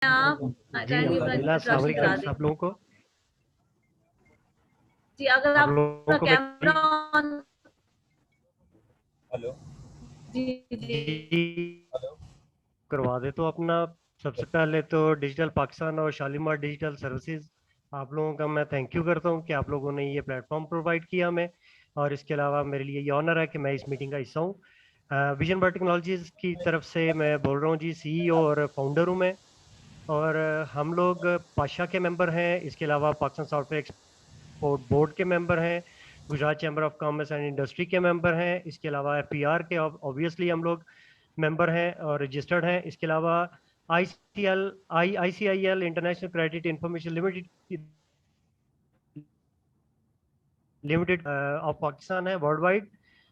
आप जी काइंडली अपना अल्हम्दुलिल्लाह, अस्सलाम इंट्रोडक्शन करा वालेकुम दें। सब लोगों को। जी, अगर आप लोगों आपका को कैमरा मेरी ऑन। हेलो जी, जी। जी हेलो करवा दे तो अपना सबसे पहले तो डिजिटल पाकिस्तान और शालीमार डिजिटल सर्विसेज, आप लोगों का मैं थैंक यू करता हूँ कि आप लोगों ने ये प्लेटफॉर्म प्रोवाइड किया हमें। और इसके अलावा मेरे लिए ये ऑनर है कि मैं इस मीटिंग का हिस्सा हूँ। विजन बायो टेक्नोलॉजीज की तरफ से मैं बोल रहा हूँ जी, सीईओ और फाउंडर हूँ मैं। और हम लोग पाशा के मेंबर हैं, इसके अलावा पाकिस्तान सॉफ्टवेयर एक्सपोर्ट बोर्ड के मेंबर हैं, Gujarat chamber of commerce and industry के मेंबर हैं, इसके अलावा एफपीआर के ऑब्वियसली हम लोग मेंबर हैं और रजिस्टर्ड हैं। इसके अलावा ICIL international credit information limited of Pakistan है वर्ल्ड वाइड।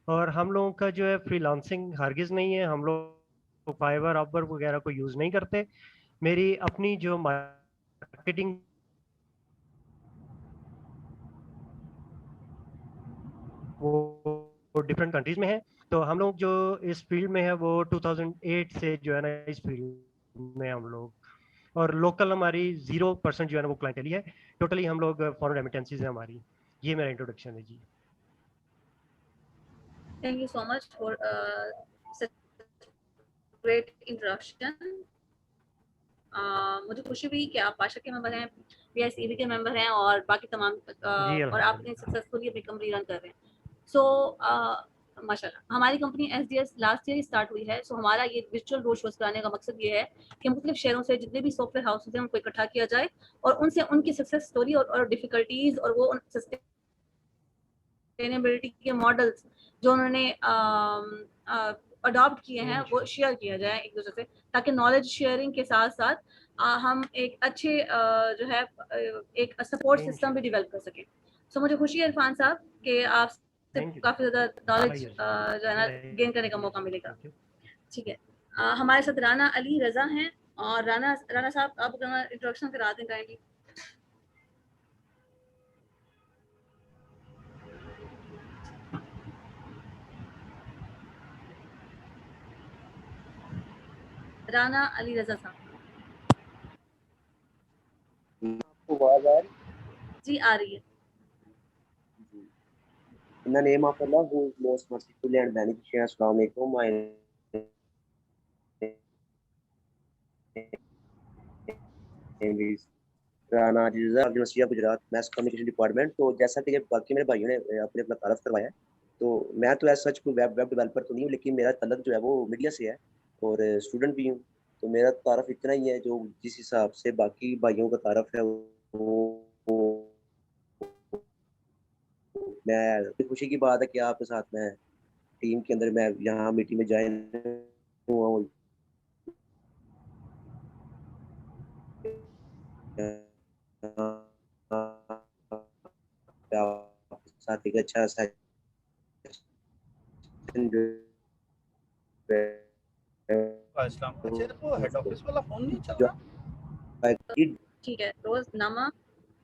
और हम लोगों का जो है फ्रीलांसिंग हरगिज नहीं है, हम लोग फाइवर अपवर्क वगैरह को यूज़ नहीं करते। मेरी अपनी जो मार्केटिंग वो डिफरेंट कंट्रीज में है। तो हम लोग जो इस फील्ड में है वो 2008 से जो है ना इस फील्ड में हम लोग, और लोकल हमारी 0% जो है ना वो क्लाइंटली है। टोटली हम लोग फॉरेन रेमिटेंसीज है हमारी। ये मेरा इंट्रोडक्शन है जी। Thank you so much for such great introduction. मुझे खुशी हुई कि आप पाशा के मेंबर हैं, पीआईसीबी के मेंबर हैं और बाकी तमाम जी और आप इतने अल्हम्दुलिल्लाह। सक्सेसफुली अपनी कंपनी रन कर रहे हैं। सो माशाल्लाह हमारी company SDS last year start हुई है। सो हमारा ये विर्चुअल रोड शोज कराने का मकसद ये है कि मुख्तलिफ शहरों से जितने भी सॉफ्टवेयर हाउसेज हैं उनको इकट्ठा किया जाए और उनसे उनकी सक्सेस स्टोरी और डिफिकल्टीज और वो सस्टेनेबिलिटी के मॉडल्स जो उन्होंने अडॉप्ट किए हैं वो शेयर किया जाए एक दूसरे से, ताकि नॉलेज शेयरिंग के साथ साथ हम एक अच्छे जो है एक सपोर्ट सिस्टम भी डेवलप कर सकें। सो मुझे खुशी है इरफान साहब कि आपसे थैंक यू काफ़ी ज़्यादा नॉलेज जी। जो है ना गेन करने का मौका मिलेगा। Thank you. ठीक है। हमारे साथ राना अली रजा हैं और राना राना साहब आप अपना इंट्रोडक्शन करा दें काइंडली। राना अली रजा साहब। आपको आवाज आ रही? जी आ रही है। In the name of Allah, who is most merciful and beneficent, Assalamu alaikum. My name is Rana Riza, university of Gujrat, mass communication department. तो जैसा कि बाकी मेरे भाइयों ने अपने अपना तारफ करवाया है, तो मैं तो ऐसा सच कोई वेब डेवलपर तो नहीं हूँ, लेकिन मेरा तलक जो है वो मीडिया से है और स्टूडेंट भी हूँ। तो मेरा तारफ इतना ही है, जो जिस हिसाब से बाकी भाइयों का तारफ है वो मैं खुशी की बात है कि आपके साथ में टीम के अंदर मैं यहाँ मीटिंग में ज्वाइन हुआ हूँ। आपके साथ एक अच्छा सेशन जो अस्सलाम। अच्छा, वो हेड ऑफिस वाला फोन नहीं चल जो रहा? ठीक है रोज नामा। एंड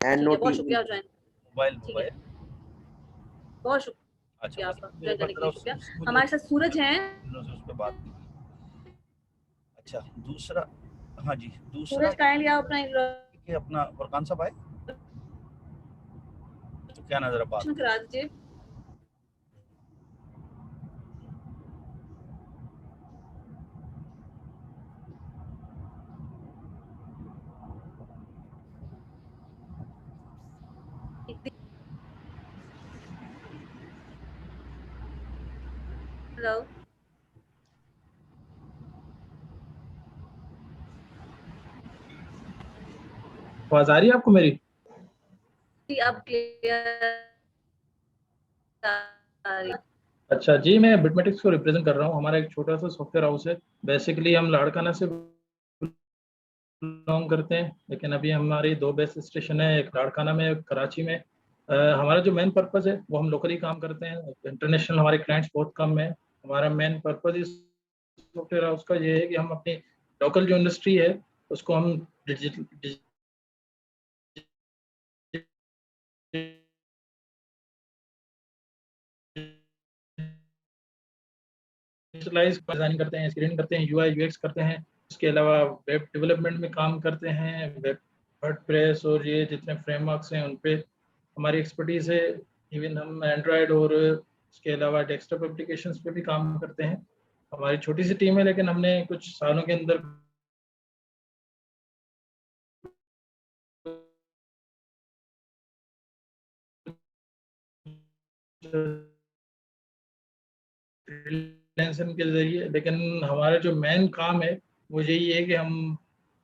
ठीक है, नोट बहुत शुक्रिया ज्वाइन। मोबाइल ठीक है, मोबाइल बहुत अच्छा, शुक्रिया बस आपका मुझे ज्वाइन करने के पता लिए शुक्रिया। मुझे हमारे साथ सूरज हैं। दिनों से उस पे बात नहीं की। अच्छा, दूसरा, हाँ जी, दूसरा सूरज काइंडली आप अपना कि अपना फरकान साहब आए तो क्या नजर बात इंट्रोडक्शन करा दीजिए। हेलो आवाज आ रही है आपको मेरी? जी, अब क्लियर आ रही है। अच्छा जी, मैं बिटमेटिक्स को रिप्रेजेंट कर रहा हूँ। हमारा एक छोटा सा सॉफ्टवेयर हाउस है। बेसिकली हम लाड़काना से बिलोंग करते हैं, लेकिन अभी हमारी दो बेस स्टेशन है, एक लाड़काना में एक कराची में। हमारा जो मेन पर्पस है वो हम लोकली काम करते हैं, इंटरनेशनल हमारे क्लाइंट्स बहुत कम है। हमारा मेन पर्पस इस सॉफ्टवेयर हाउस का ये है कि हम अपनी लोकल जो इंडस्ट्री है उसको हम डिजिटलाइज डिजिटलाइज डिजाइन करते हैं, स्क्रीन करते हैं, यूआई यूएक्स करते हैं, इसके अलावा वेब डेवलपमेंट में काम करते हैं, वेब वर्डप्रेस और ये जितने फ्रेमवर्क्स हैं उन पे हमारी एक्सपर्टीज़ है। इवन हम एंड्रॉयड और इसके अलावा डेस्कटॉप एप्लीकेशंस पे भी काम करते हैं। हमारी छोटी सी टीम है, लेकिन हमने कुछ सालों के अंदर फ्रीलांसिंग के जरिए, लेकिन हमारा जो मेन काम है वो यही है कि हम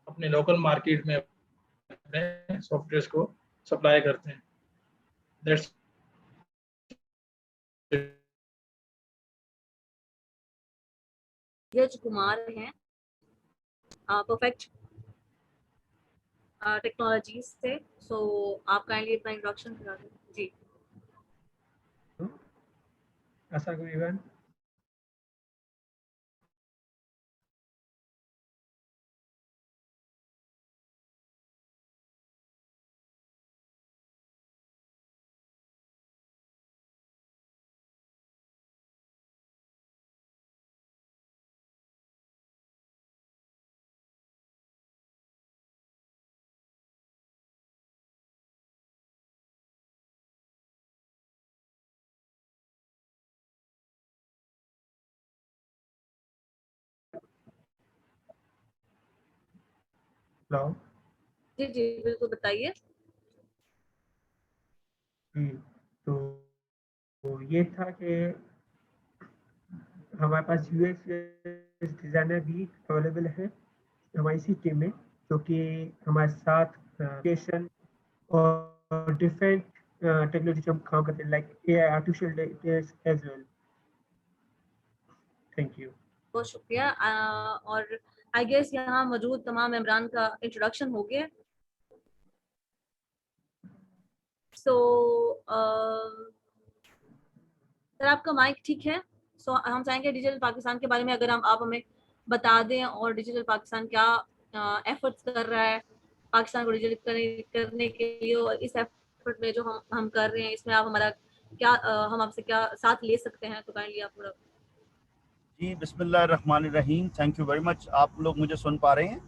अपने लोकल मार्केट में अपने सॉफ्टवेयर को सप्लाई करते हैं। That's it. धीरज कुमार हैं परफेक्ट टेक्नोलॉजीज से। सो आप काइंडली अपना इंट्रोडक्शन करा दें जी। Assalamu everyone. Hello. जी जी बिल्कुल बताइए। तो ये था कि हमारे पास यूएक्स डिज़ाइनर भी अवेलेबल है हमारी इसी टीम में, जो कि हमारे साथ एप्लीकेशन और डिफरेंट टेक्नोलॉजी पे हम काम करते हैं, like AI, artificial intelligence as well. Thank you. बहुत शुक्रिया। और आई गेस यहाँ मौजूद तमाम मेंबरान का इंट्रोडक्शन हो गया। सो सर आपका माइक ठीक है? सो हम चाहेंगे डिजिटल पाकिस्तान के बारे में अगर आप हमें बता दें, और डिजिटल पाकिस्तान क्या एफर्ट्स कर रहा है पाकिस्तान को डिजिटल करने के लिए, और इस एफर्ट में जो हम कर रहे हैं इसमें आप हमारा क्या हम आपसे क्या साथ ले सकते हैं, तो काइंडली आप थोड़ा। जी बिस्मिल्लाहिर्रहमानिर्रहीम। Thank you very much. आप लोग मुझे सुन पा रहे हैं?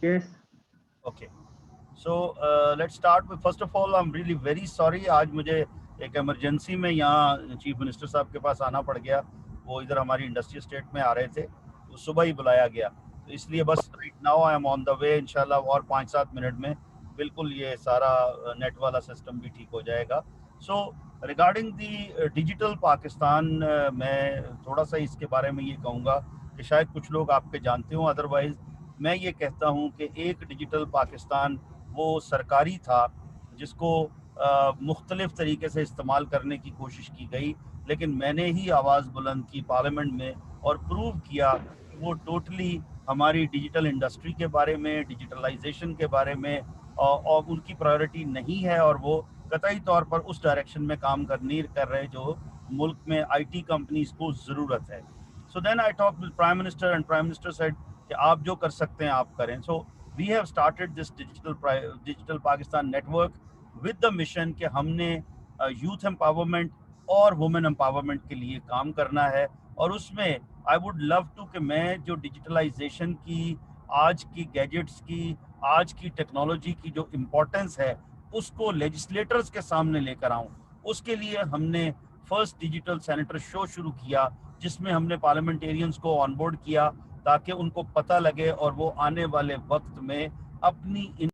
Yes. Okay, so let's start with, first of all I am really very sorry, आज मुझे एक इमरजेंसी में यहाँ चीफ मिनिस्टर साहब के पास आना पड़ गया। वो इधर हमारी इंडस्ट्री स्टेट में आ रहे थे, तो सुबह ही बुलाया गया, तो इसलिए बस right now I am on the way. इंशाल्लाह और 5-7 मिनट में बिल्कुल ये सारा नेट वाला सिस्टम भी ठीक हो जाएगा। So regarding the digital Pakistan, मैं थोड़ा सा इसके बारे में ये कहूँगा कि शायद कुछ लोग आपके जानते हो, अदरवाइज मैं ये कहता हूँ कि एक डिजिटल पाकिस्तान वो सरकारी था जिसको मुख्तलिफ तरीके से इस्तेमाल करने की कोशिश की गई, लेकिन मैंने ही आवाज़ बुलंद की पार्लियामेंट में और प्रूव किया कि वो टोटली हमारी डिजिटल इंडस्ट्री के बारे में, डिजिटलाइजेशन के बारे में और उनकी प्रायोरिटी नहीं है, और वो कतई तौर पर उस डायरेक्शन में काम नहीं कर रहे जो मुल्क में आईटी कंपनीज को ज़रूरत है। So then I talk with prime minister and prime minister said कि आप जो कर सकते हैं आप करें। So we have started this digital Pakistan network with the mission कि हमने यूथ एम्पावरमेंट और वुमेन एम्पावरमेंट के लिए काम करना है, और उसमें आई वुड लव टू कि मैं जो डिजिटलाइजेशन की, आज की गैजेट्स की, आज की टेक्नोलॉजी की जो इम्पोर्टेंस है उसको लेजिस्लेटर्स के सामने लेकर आऊं। उसके लिए हमने फर्स्ट डिजिटल सेनेटर शो शुरू किया, जिसमें हमने पार्लियामेंटेरियंस को ऑनबोर्ड किया ताकि उनको पता लगे और वो आने वाले वक्त में अपनी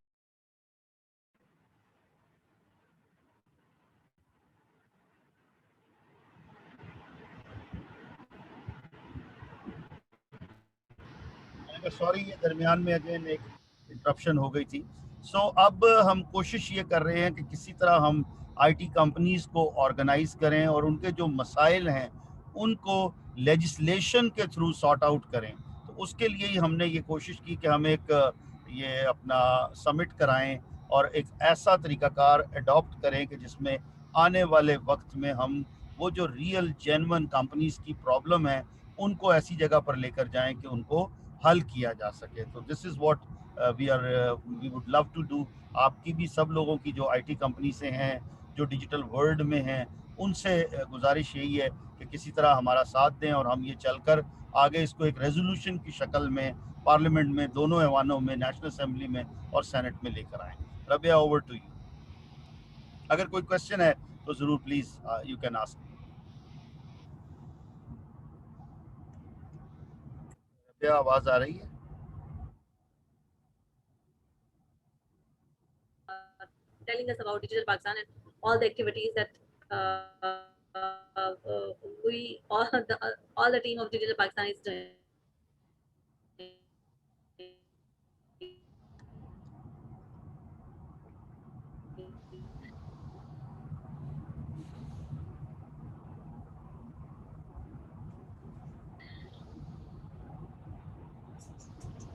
सॉरी ये दरमियान में अगेन एक इंटरप्शन हो गई थी। सो अब हम कोशिश ये कर रहे हैं कि किसी तरह हम आईटी कंपनीज को ऑर्गेनाइज करें और उनके जो मसाइल हैं उनको लेजिस्लेशन के थ्रू सॉर्ट आउट करें। तो उसके लिए ही हमने ये कोशिश की कि हम एक ये अपना समिट कराएं और एक ऐसा तरीकाकार अडॉप्ट करें कि जिसमें आने वाले वक्त में हम वो जो रियल जेन्युइन कंपनीज की प्रॉब्लम है उनको ऐसी जगह पर लेकर जाएं कि उनको हल किया जा सके। तो this is what we would love to do. आपकी भी सब लोगों की जो आईटी कंपनी से हैं, जो डिजिटल वर्ल्ड में हैं, उनसे गुजारिश यही है कि किसी तरह हमारा साथ दें और हम ये चलकर आगे इसको एक रेजोल्यूशन की शक्ल में पार्लियामेंट में, दोनों ऐवानों में, नेशनल असेंबली में और सेनेट में लेकर आएँ। Rabia, over to you. अगर कोई क्वेश्चन है तो जरूर please you can ask. Rabia, आवाज आ रही है? Telling us about Digital Pakistan and all the activities that we all the team of Digital Pakistan is doing.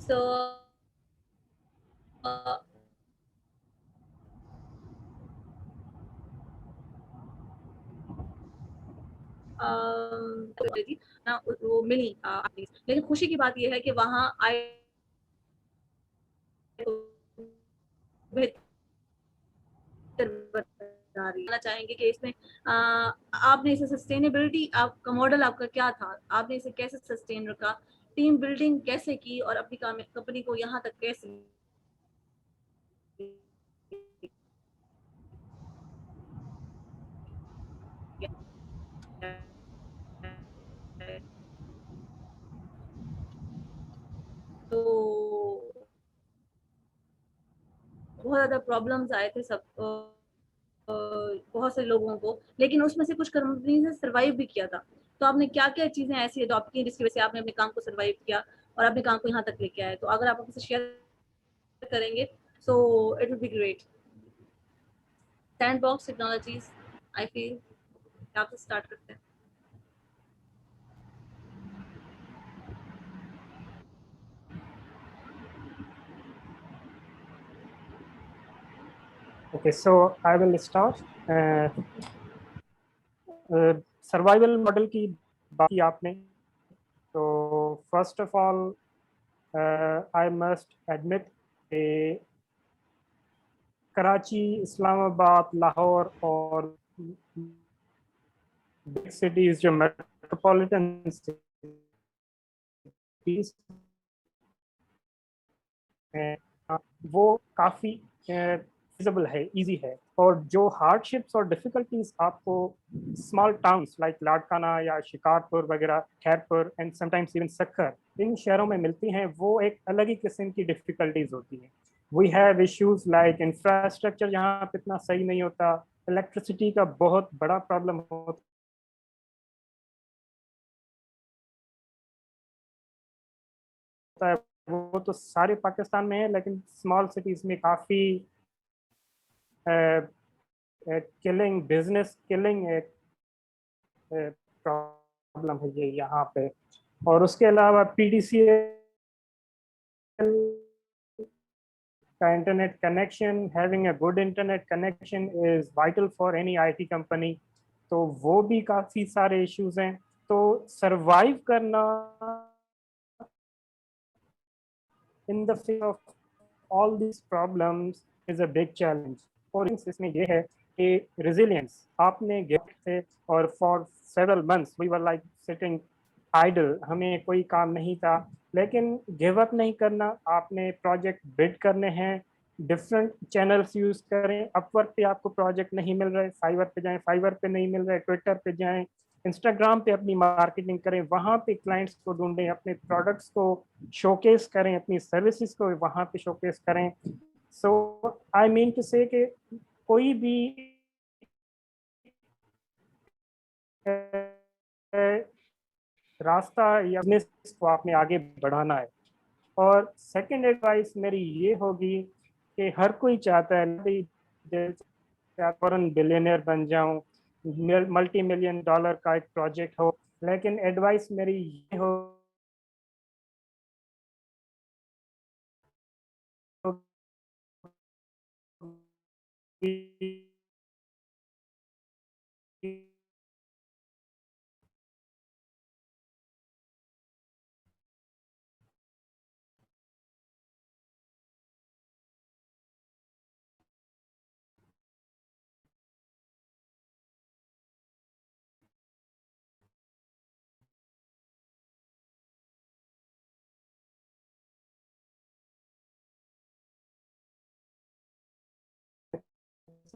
So ना वो मिली लेकिन खुशी की बात यह है कि वहाँ आए चाहेंगे कि इसमें आपने इसे सस्टेनेबिलिटी, आपका मॉडल आपका क्या था, आपने इसे कैसे सस्टेन रखा, टीम बिल्डिंग कैसे की और अपनी कंपनी को यहाँ तक कैसे तो बहुत ज़्यादा प्रॉब्लम्स आए थे सब बहुत से लोगों को, लेकिन उसमें से कुछ कंपनी ने सर्वाइव भी किया था। तो आपने क्या-क्या चीज़ें ऐसी अडॉप्ट की जिसकी वजह से आपने अपने काम को सर्वाइव किया और अपने काम को यहाँ तक लेके आए? तो अगर आप हमसे शेयर करेंगे so it would be great. Sandbox technologies, I feel आपसे स्टार्ट करते हैं। Okay, so I will start. Survival model की बात की आपने, तो first of all I must admit Karachi, Islamabad, Lahore और बिग सिटीज जो मेट्रोपॉलिटन सिटीज हैं वो काफ़ी फिजिबल है, इजी है, और जो हार्डशिप्स और डिफिकल्टीज आपको स्मॉल टाउन्स लाइक लाड़काना या शिकारपुर वगैरह, Khairpur and sometimes even Sukkur, इन शहरों में मिलती हैं, वो एक अलग ही किस्म की डिफिकल्टीज होती हैं। We have issues like infrastructure यहाँ पे इतना सही नहीं होता, इलेक्ट्रिसिटी का बहुत बड़ा प्रॉब्लम होता है। वो तो सारे पाकिस्तान में है, लेकिन स्मॉल सिटीज में काफ़ी किलिंग, बिजनेस किलिंग एक प्रॉब्लम है ये यहाँ पे। और उसके अलावा पीडीसीएल का internet connection, having a good internet connection is vital for any IT company, तो वो भी काफ़ी सारे इश्यूज हैं। तो सरवाइव करना in the face of all this problems is a big challenge. और इसमें ये है कि रेजिलियंस, आपने गिफ्ट थे और for several months we were like sitting idle, हमें कोई काम नहीं था, लेकिन गिव अप नहीं करना। आपने प्रोजेक्ट बिड करने हैं, डिफरेंट चैनल्स यूज करें। अपवर्क पे आपको प्रोजेक्ट नहीं मिल रहे, फाइवर पे जाएं, फाइवर पे नहीं मिल रहे, ट्विटर पे जाएं, इंस्टाग्राम पे अपनी मार्केटिंग करें, वहाँ पे क्लाइंट्स को ढूंढें, अपने प्रोडक्ट्स को शोकेस करें, अपनी सर्विसेज को वहाँ पे शोकेस करें। सो आई मीन टू से कि कोई भी रास्ता या बिजनेस को आपने आगे बढ़ाना है। और सेकंड एडवाइस मेरी ये होगी कि हर कोई चाहता है फॉरेन बिलियनर बन जाऊं, मल्टी मिलियन डॉलर का एक प्रोजेक्ट हो, लेकिन एडवाइस मेरी ये हो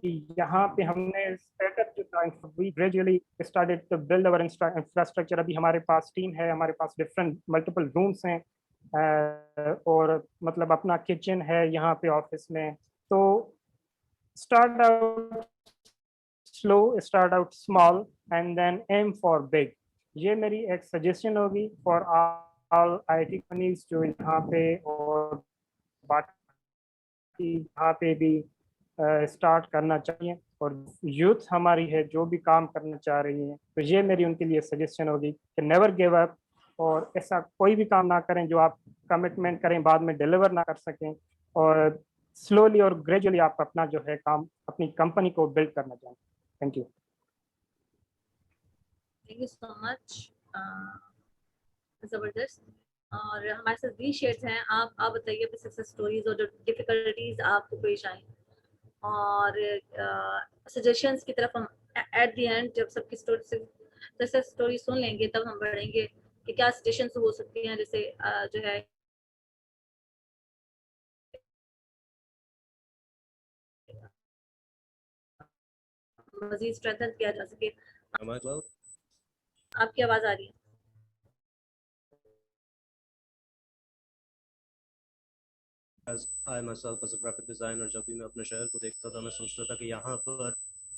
यहाँ पे हमने सेटअप जो था, we gradually started to build our infrastructure. अभी हमारे पास टीम है, हमारे पास डिफरेंट मल्टीपल रूम्स हैं, और मतलब अपना किचन है यहाँ पे ऑफिस में। तो start out slow, start out small and then aim for big. ये मेरी एक सजेशन होगी फॉर ऑल आईटी कंपनीज जो यहाँ पे और बाकी यहाँ पे भी स्टार्ट करना चाहिए, और यूथ हमारी है जो भी काम करना चाह रही है, तो ये मेरी उनके लिए सजेशन होगी कि नेवर गिव अप, और ऐसा कोई भी काम ना करें जो आप कमिटमेंट करें बाद में डिलीवर ना कर सकें, और स्लोली और ग्रेजुअली आप अपना जो है काम, अपनी कंपनी को बिल्ड करना चाहें। Thank you. Thank you so much, जबरदस्त। और हमारे साथ भी शेयर्स हैं, आप बताइए अपनी सक्सेस स्टोरीज और जो डिफिकल्टीज आपको पेश आई, और सजेशंस की तरफ हम एट द एंड जब सबकी सक्सेस स्टोरी सुन लेंगे तब हम बढ़ेंगे कि क्या सजेशंस हो सकती हैं, जैसे जो है मजीद स्ट्रेंथन किया जा सके। आपकी आवाज आ रही है? As I myself as a graphic designer, जब भी मैं अपने शहर को देखता था मैं सोचता था कि यहाँ पर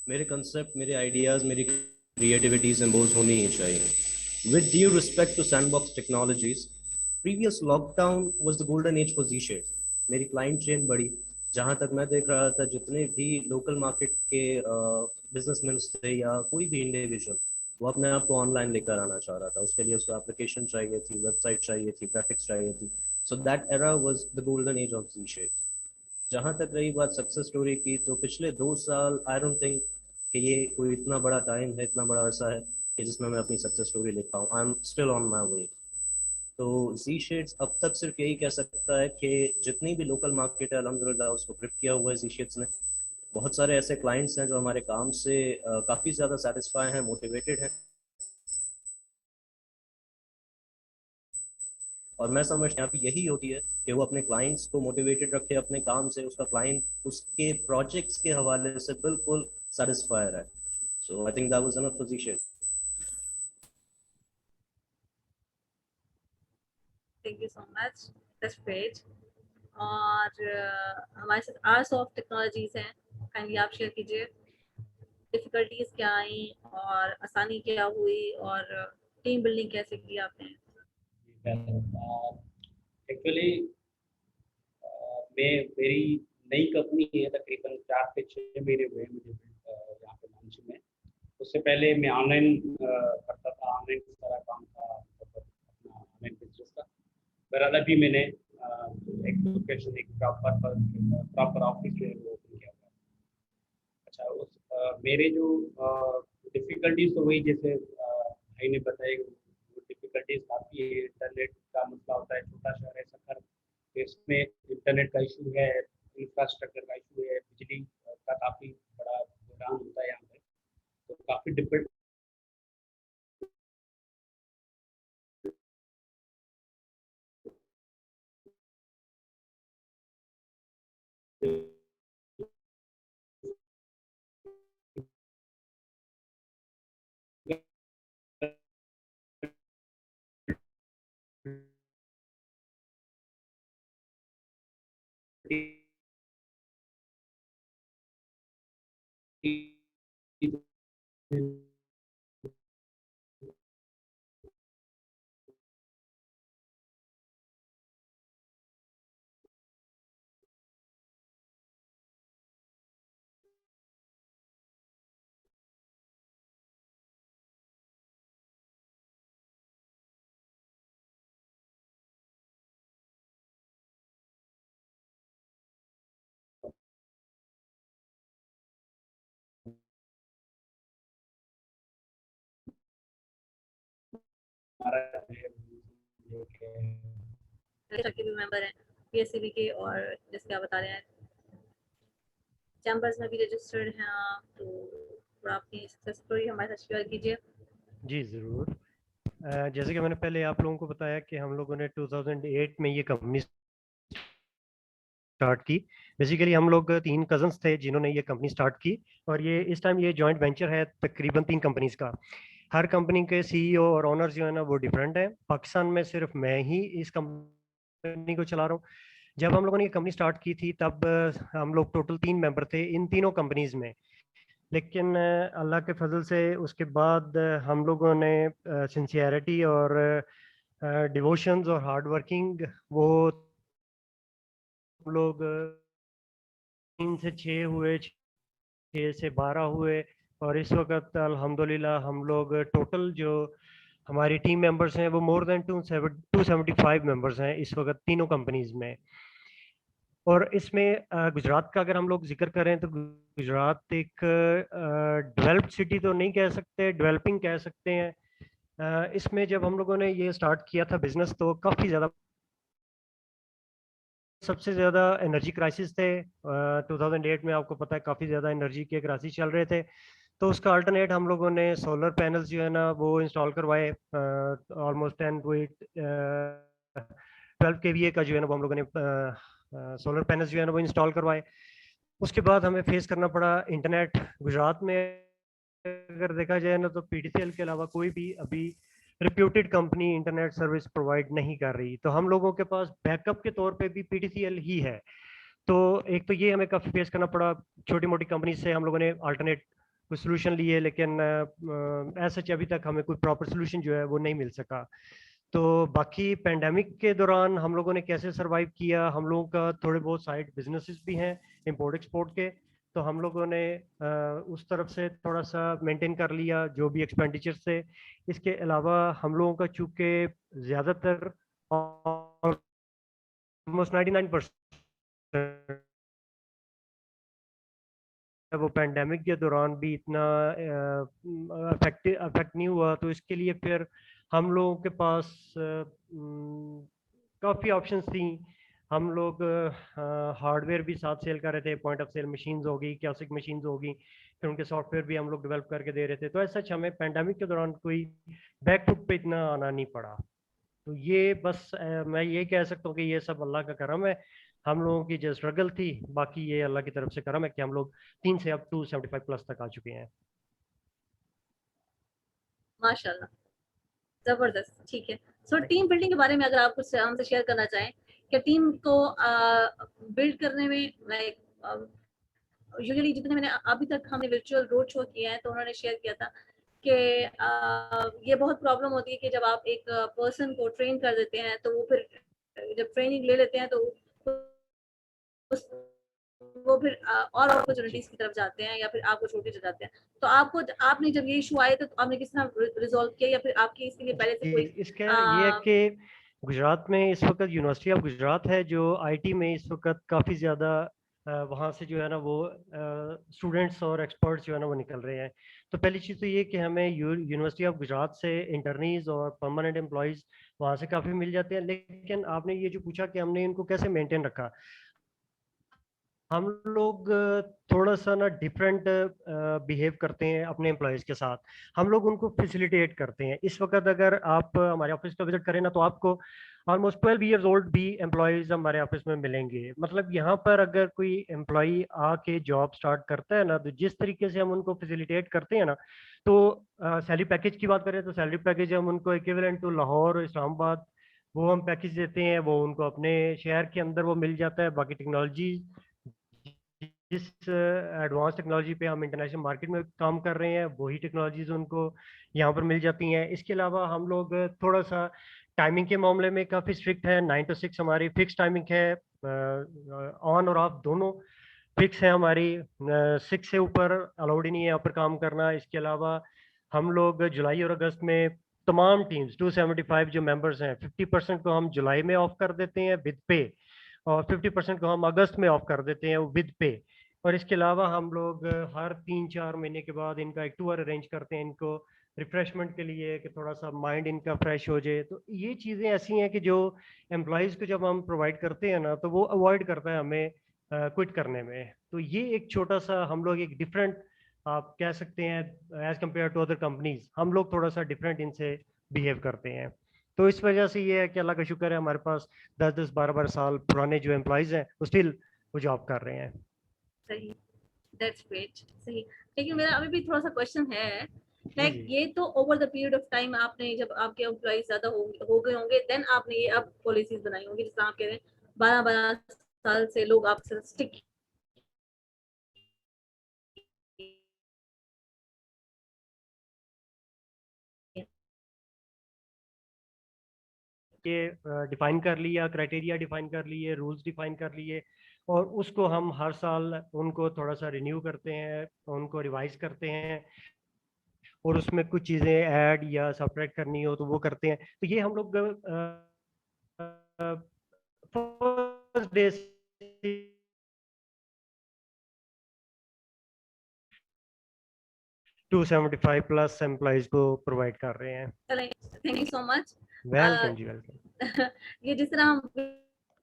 मेरे कंसेप्ट, मेरे आइडियाज़, मेरी क्रिएटिविटीज इम्पोज होनी ही चाहिए। With due respect to Sandbox Technologies, previous lockdown was the golden age for Z-Shade. मेरी क्लाइंट चेन बढ़ी, जहाँ तक मैं देख रहा था जितने भी लोकल मार्केट के बिजनेसमैन थे या कोई भी इंडिविजुअल, वो अपने आप को ऑनलाइन लेकर आना चाह रहा था। उसके लिए उसको एप्लीकेशन चाहिए थी, वेबसाइट चाहिए थी, ग्राफिक्स चाहिए थी। So that era was the golden age of Z-Shade. जहाँ तक रही बात सक्सेस स्टोरी की, तो पिछले 2 साल आई डोंट थिंक कि ये कोई इतना बड़ा टाइम है, इतना बड़ा अरसा है कि जिसमें मैं अपनी सक्सेस स्टोरी लिख पाऊँ। I am still on my way. तो Z-Shades अब तक सिर्फ यही कह सकता है कि जितनी भी लोकल मार्केट है अल्हम्दुलिल्लाह उसको ग्रिप किया हुआ है Z-Shades ने। बहुत सारे ऐसे क्लाइंट्स हैं जो हमारे काम से काफ़ी ज़्यादा सेटिस्फाई हैं, मोटिवेटेड हैं, और मैं समझता हूँ यही होती है कि वो अपने क्लाइंट्स को मोटिवेटेड रखे अपने काम से, उसका क्लाइंट उसके प्रोजेक्ट्स के हवाले से बिल्कुल सेटिस्फायर है। So I think that was enough position. Thank you so much, that's great. और हमारे साथ आर्ट्स ऑफ टेक्नोलॉजीज हैं, काइंडली आप शेयर कीजिए डिफिकल्टीज क्या आई और आसानी क्या हुई और टीम बिल्डिंग कैसे की आपने? एक्चुअली मेरी नई कंपनी है, तकरीबन 4 से 6 महीने हुए मुझे यहाँ पे लॉन्च में। उससे पहले मैं ऑनलाइन करता था, ऑनलाइन किस तरह काम था, अपना ऑनलाइन बिजनेस था। बहरहाल अभी मैंने एक लोकेशन, एक प्रॉपर ऑफिस जो है वो ओपन किया हुआ है। अच्छा, उस मेरे जो डिफ़िकल्टीज तो वही जैसे भाई ने बताया, डिफ़िकल्टीज काफ़ी है। इंटरनेट का मसला होता है, छोटा शहर है सफर, इसमें इंटरनेट का इशू है, इंफ्रास्ट्रक्चर का इशू है, बिजली का काफ़ी बड़ा बहरान होता है यहाँ पे, तो काफ़ी डिफिकल्ट के भी मेंबर हैं पीएससीबी के, और जैसे आप बता रहे हैं चैम्बर्स में भी रजिस्टर्ड हैं आप, तो थोड़ा अपनी सक्सेस स्टोरी हमारे साथ शेयर कीजिए। जी ज़रूर। जैसे कि मैंने पहले आप लोगों को बताया कि हम लोगों ने 2008 में ये कंपनी स्टार्ट की। बेसिकली हम लोग 3 कजन्स थे जिन्होंने ये कंपनी स्टार्ट की, और ये इस टाइम ये जॉइंट वेंचर है तकरीबन 3 कंपनीज का। हर कंपनी के सीईओ और ओनर जो है ना वो डिफरेंट है। पाकिस्तान में सिर्फ मैं ही इस कंपनी को चला रहा हूँ। जब हम लोगों ने ये कंपनी स्टार्ट की थी तब हम लोग टोटल 3 मेंबर थे इन तीनों कंपनीज में, लेकिन अल्लाह के फजल से उसके बाद हम लोगों ने सिंसियरिटी और डिवोशंस और हार्ड वर्किंग, वो लोग 3 से 6 हुए, 6 से 12 हुए, और इस वक्त अल्हम्दुलिल्लाह हम लोग टोटल जो हमारी टीम मेंबर्स हैं वो मोर देन 275 मेंबर्स हैं इस वक्त तीनों कंपनीज में। और इसमें गुजरात का अगर हम लोग जिक्र करें तो गुजरात एक डेवलप्ड सिटी तो नहीं कह सकते, डेवलपिंग कह सकते हैं। इसमें जब हम लोगों ने ये स्टार्ट किया था बिजनेस तो काफ़ी ज़्यादा, सबसे ज़्यादा एनर्जी क्राइसिस थे। 2008 में आपको पता है काफ़ी ज़्यादा एनर्जी के क्राइसिस चल रहे थे, तो उसका अल्टरनेट हम लोगों ने सोलर पैनल्स जो है ना वो इंस्टॉल करवाए। ऑलमोस्ट 10 to 12 kVA का जो है ना वो हम लोगों ने सोलर पैनल्स जो है ना वो इंस्टॉल करवाए। उसके बाद हमें फेस करना पड़ा इंटरनेट। गुजरात में अगर देखा जाए ना तो पीटीसीएल के अलावा कोई भी अभी reputed company internet service provide नहीं कर रही, तो हम लोगों के पास बैकअप के तौर पे भी पीटीसीएल ही है। तो एक तो ये हमें काफ़ी फेस करना पड़ा। छोटी मोटी कंपनी से हम लोगों ने अल्टरनेट कोई सोल्यूशन लिए, लेकिन ऐसा अभी तक हमें कोई प्रॉपर सोल्यूशन जो है वो नहीं मिल सका। तो बाकी पेंडेमिक के दौरान हम लोगों ने कैसे सरवाइव किया, हम लोगों का थोड़े बहुत साइड बिजनेसेस भी हैं इंपोर्ट एक्सपोर्ट के, तो हम लोगों ने उस तरफ से थोड़ा सा मेंटेन कर लिया जो भी एक्सपेंडिचर थे। इसके अलावा हम लोगों का चूँकि ज़्यादातर ऑलमोस्ट 99% वो पेंडेमिक के दौरान भी इतना अफेक्ट नहीं हुआ, तो इसके लिए फिर हम लोगों के पास काफ़ी ऑप्शंस थी। हम लोग हार्डवेयर भी साथ सेल कर रहे थे, पॉइंट ऑफ सेल मशीन्स होगी, कियोस्क मशीन्स होगी, फिर उनके सॉफ्टवेयर भी हम लोग डेवलप करके दे रहे थे। तो ऐसा हमें पेंडेमिक के दौरान कोई बैक फुट पे इतना आना नहीं पड़ा। तो ये बस मैं ये कह सकता हूँ कि ये सब अल्लाह का करम है। हम लोगों की जो स्ट्रगल थी, बाकी ये अल्लाह की तरफ से करम है कि हम लोग 3 से अब 275 प्लस तक आ चुके हैं। माशाल्लाह, जबरदस्त। ठीक है, सो टीम बिल्डिंग के बारे में अगर आप कुछ हमसे शेयर करना चाहें कि टीम को बिल्ड करने में, लाइक यूजुअली जितने मैंने अभी तक हमने वर्चुअल रोड शो किया है तो उन्होंने शेयर किया था कि ये बहुत प्रॉब्लम होती है कि जब आप एक पर्सन को ट्रेन कर देते हैं तो वो फिर जब ट्रेनिंग ले लेते हैं तो वो फिर और अपॉर्चुनिटीज की तरफ जाते हैं या फिर आपको छोड़ते चले जाते हैं। तो आपने जब ये इशू आए तो आपने किस तरह रिजॉल्व किया, या फिर आपके इसके लिए पहले से कोई इसका ये है कि गुजरात में इस वक्त यूनिवर्सिटी ऑफ गुजरात है जो आईटी में इस वक्त काफ़ी ज़्यादा वहाँ से जो है ना वो स्टूडेंट्स और एक्सपर्ट्स जो है ना वो निकल रहे हैं। तो पहली चीज़ तो ये कि हमें यूनिवर्सिटी ऑफ गुजरात से इंटर्नीज और परमानेंट एम्प्लॉयज़ वहाँ से काफ़ी मिल जाते हैं। लेकिन आपने ये जो पूछा कि हमने इनको कैसे मेंटेन रखा, हम लोग थोड़ा सा ना डिफरेंट बिहेव करते हैं अपने एम्प्लॉयज़ के साथ। हम लोग उनको फैसिलिटेट करते हैं। इस वक्त अगर आप हमारे ऑफिस का विजिट करें ना तो आपको ऑलमोस्ट 12 ईयर्स ओल्ड भी एम्प्लॉयज़ हमारे ऑफिस में मिलेंगे। मतलब यहाँ पर अगर कोई एम्प्लॉई आके जॉब स्टार्ट करता है ना तो जिस तरीके से हम उनको फैसिलिटेट करते हैं ना, तो सैलरी पैकेज की बात करें तो सैलरी पैकेज हम उनको इक्विवेलेंट टू लाहौर और इस्लामाबाद वो हम पैकेज देते हैं, वो उनको अपने शहर के अंदर वो मिल जाता है। बाकी टेक्नोलॉजी, जिस एडवांस टेक्नोलॉजी पे हम इंटरनेशनल मार्केट में काम कर रहे हैं वही टेक्नोलॉजीज उनको यहाँ पर मिल जाती हैं। इसके अलावा हम लोग थोड़ा सा टाइमिंग के मामले में काफ़ी स्ट्रिक्ट है। 9 to 6 हमारी फिक्स टाइमिंग है, ऑन और ऑफ दोनों फिक्स है हमारी। 6 से ऊपर अलाउड ही नहीं है यहाँ पर काम करना। इसके अलावा हम लोग जुलाई और अगस्त में तमाम टीम्स 275 जो मेंबर्स हैं 50% को हम जुलाई में ऑफ कर देते हैं विद पे, और 50% को हम अगस्त में ऑफ कर देते हैं विद पे। और इसके अलावा हम लोग हर 3-4 महीने के बाद इनका एक टूर अरेंज करते हैं इनको रिफ्रेशमेंट के लिए कि थोड़ा सा माइंड इनका फ्रेश हो जाए। तो ये चीज़ें ऐसी हैं कि जो एम्प्लॉयज़ को जब हम प्रोवाइड करते हैं ना तो वो अवॉइड करता है हमें क्विट करने में। तो ये एक छोटा सा हम लोग एक डिफरेंट आप कह सकते हैं as compared to other companies, हम लोग थोड़ा सा डिफरेंट इनसे बिहेव करते हैं। तो इस वजह से ये है कि अल्लाह का शुक्र है हमारे पास 10-10 12-12 साल पुराने जो एम्प्लॉयज़ हैं वो स्टिल वो जॉब कर रहे हैं। सही, दैट्स ग्रेट। सही, लेकिन मेरा अभी भी थोड़ा सा क्वेश्चन है, लाइक जी। ये तो over the period of time आपने, जब आपके एम्प्लॉइज ज्यादा हो गए होंगे, देन आपने ये अब पॉलिसीज बनाई होंगी, जिस तरह आप कह रहे हैं 12 साल से लोग आपसे स्टिक ये डिफाइन कर लिया, क्राइटेरिया डिफाइन कर लिए, रूल्स डिफाइन कर लिए, और उसको हम हर साल उनको थोड़ा सा रिन्यू करते हैं, उनको रिवाइज करते हैं, और उसमें कुछ चीज़ें ऐड या सब्ट्रैक्ट करनी हो तो वो करते हैं। तो ये हम लोग फर्स्ट डे 275 प्लस एम्प्लॉइज को प्रोवाइड कर रहे हैं। Thank you so much. Welcome जी, वेलकम। ये जिस तरह हम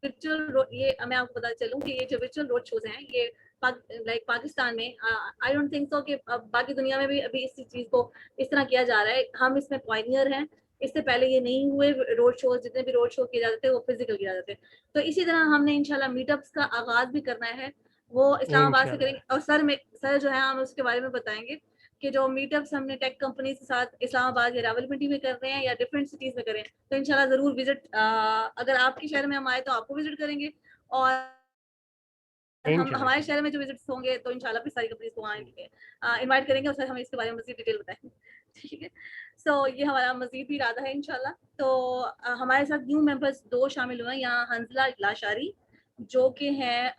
virtual ये मैं आपको बता चलूं कि ये जो वर्चुअल रोड शोज हैं, ये लाइक पाकिस्तान में, आई डोंट थिंक सो कि बाकी दुनिया में भी अभी इस चीज को इस तरह किया जा रहा है। हम इसमें पॉइनियर हैं। इससे पहले ये नहीं हुए रोड शोज, जितने भी रोड शो किए जाते थे वो फिजिकल किए जाते थे। तो इसी तरह हमने इंशाल्लाह मीटअप्स का आगाज भी करना है, वो इस्लामाबाद से इंशाल्लाह। करेंगे। और सर जो है हम उसके बारे में बताएंगे कि जो मीटअप्स हमने टेक कंपनी के साथ इस्लामाबाद या रावलपिंडी में कर रहे हैं या डिफरेंट सिटीज में करें, तो इंशाल्लाह जरूर विजिट, अगर आपके शहर में हम आए तो आपको विजिट करेंगे, और हम इंशाल्लाह हमारे शहर में जो विजिट्स होंगे तो इंशाल्लाह भी सारी कंपनीज को आएंगे, इनवाइट करेंगे, और सर हमें इसके बारे में मजीद डिटेल बताएंगे। ठीक है, सो ये हमारा मजीद भी इरादा है इंशाल्लाह। तो हमारे साथ न्यू मेंबर्स 2 शामिल हुए हैं यहाँ, हंजला लाशारी जो कि है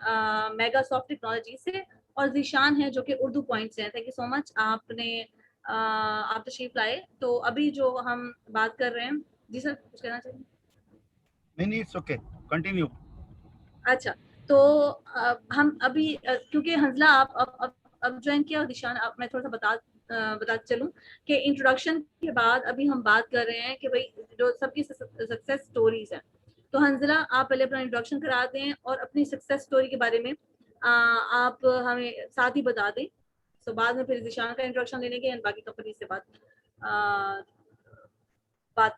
मेगा सॉफ्ट टेक्नोलॉजी से, और जीशान है जो कि उर्दू पॉइंट से है। थैंक यू सो मच, आपने आप तशरीफ लाए। तो अभी जो हम बात कर रहे हैं, जी सर कुछ कहना चाहिए? नहीं, इट्स ओके, कंटिन्यू। अच्छा, तो हम अभी क्योंकि हंजला आप अब ज्वाइन किया, और दिशान आप, मैं थोड़ा सा बता चलूं कि इंट्रोडक्शन के बाद अभी हम बात कर रहे हैं कि भाई जो सबकी सक्सेस स्टोरीज हैं। तो हंजला आप पहले अपना इंट्रोडक्शन करा दें और अपनी सक्सेस स्टोरी के बारे में आप हमें साथ ही बता दें। तो बाद में फिर दिशान का इंट्रोडक्शन ले लेंगे एंड बाकी कंपनी से बात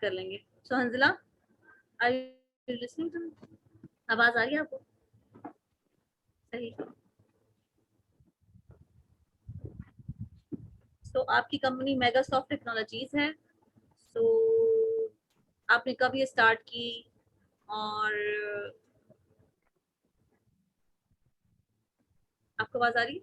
कर लेंगे। So Hanzala, are you listening to me? आवाज आ रही है आपको? सही। तो आपकी कंपनी मेगा सॉफ्ट टेक्नोलॉजीज है। सो आपने कब ये स्टार्ट की, और आपको आवाज आ रही है?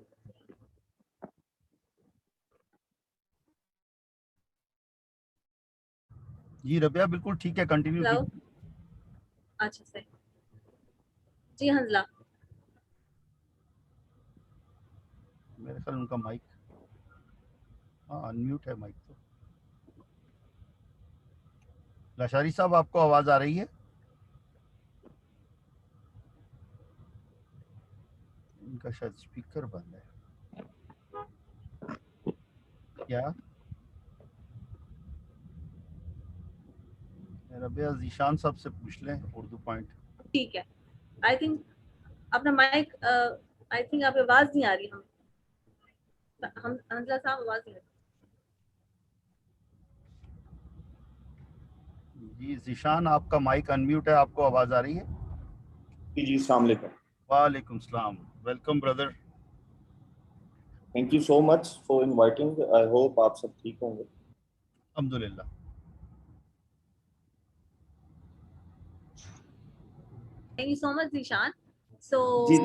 जी रबिया, बिल्कुल ठीक है, कंटिन्यू हेलो, कीजिए। अच्छा सही। जी हंजला, मेरे ख्याल उनका माइक, हाँ अनम्यूट है माइक तो। लाशारी साहब, आपको आवाज आ रही है? इनका शायद स्पीकर बंद है क्या? रबिया जीशान साहब से पूछ लें उर्दू पॉइंट। ठीक है। आई थिंक अपना माइक, आई थिंक आप आवाज नहीं आ रही हम हंजला साहब आवाज नहीं आ रही। जी जीशान, आपका माइक अनम्यूट है, आपको आवाज आ रही है? जी अस्सलाम वालेकुम। वालेकुम सलाम, welcome brother. Thank you so much for inviting. I hope आप सब ठीक होंगे। अल्हम्दुलिल्लाह। Thank you so much Zeeshan. So जी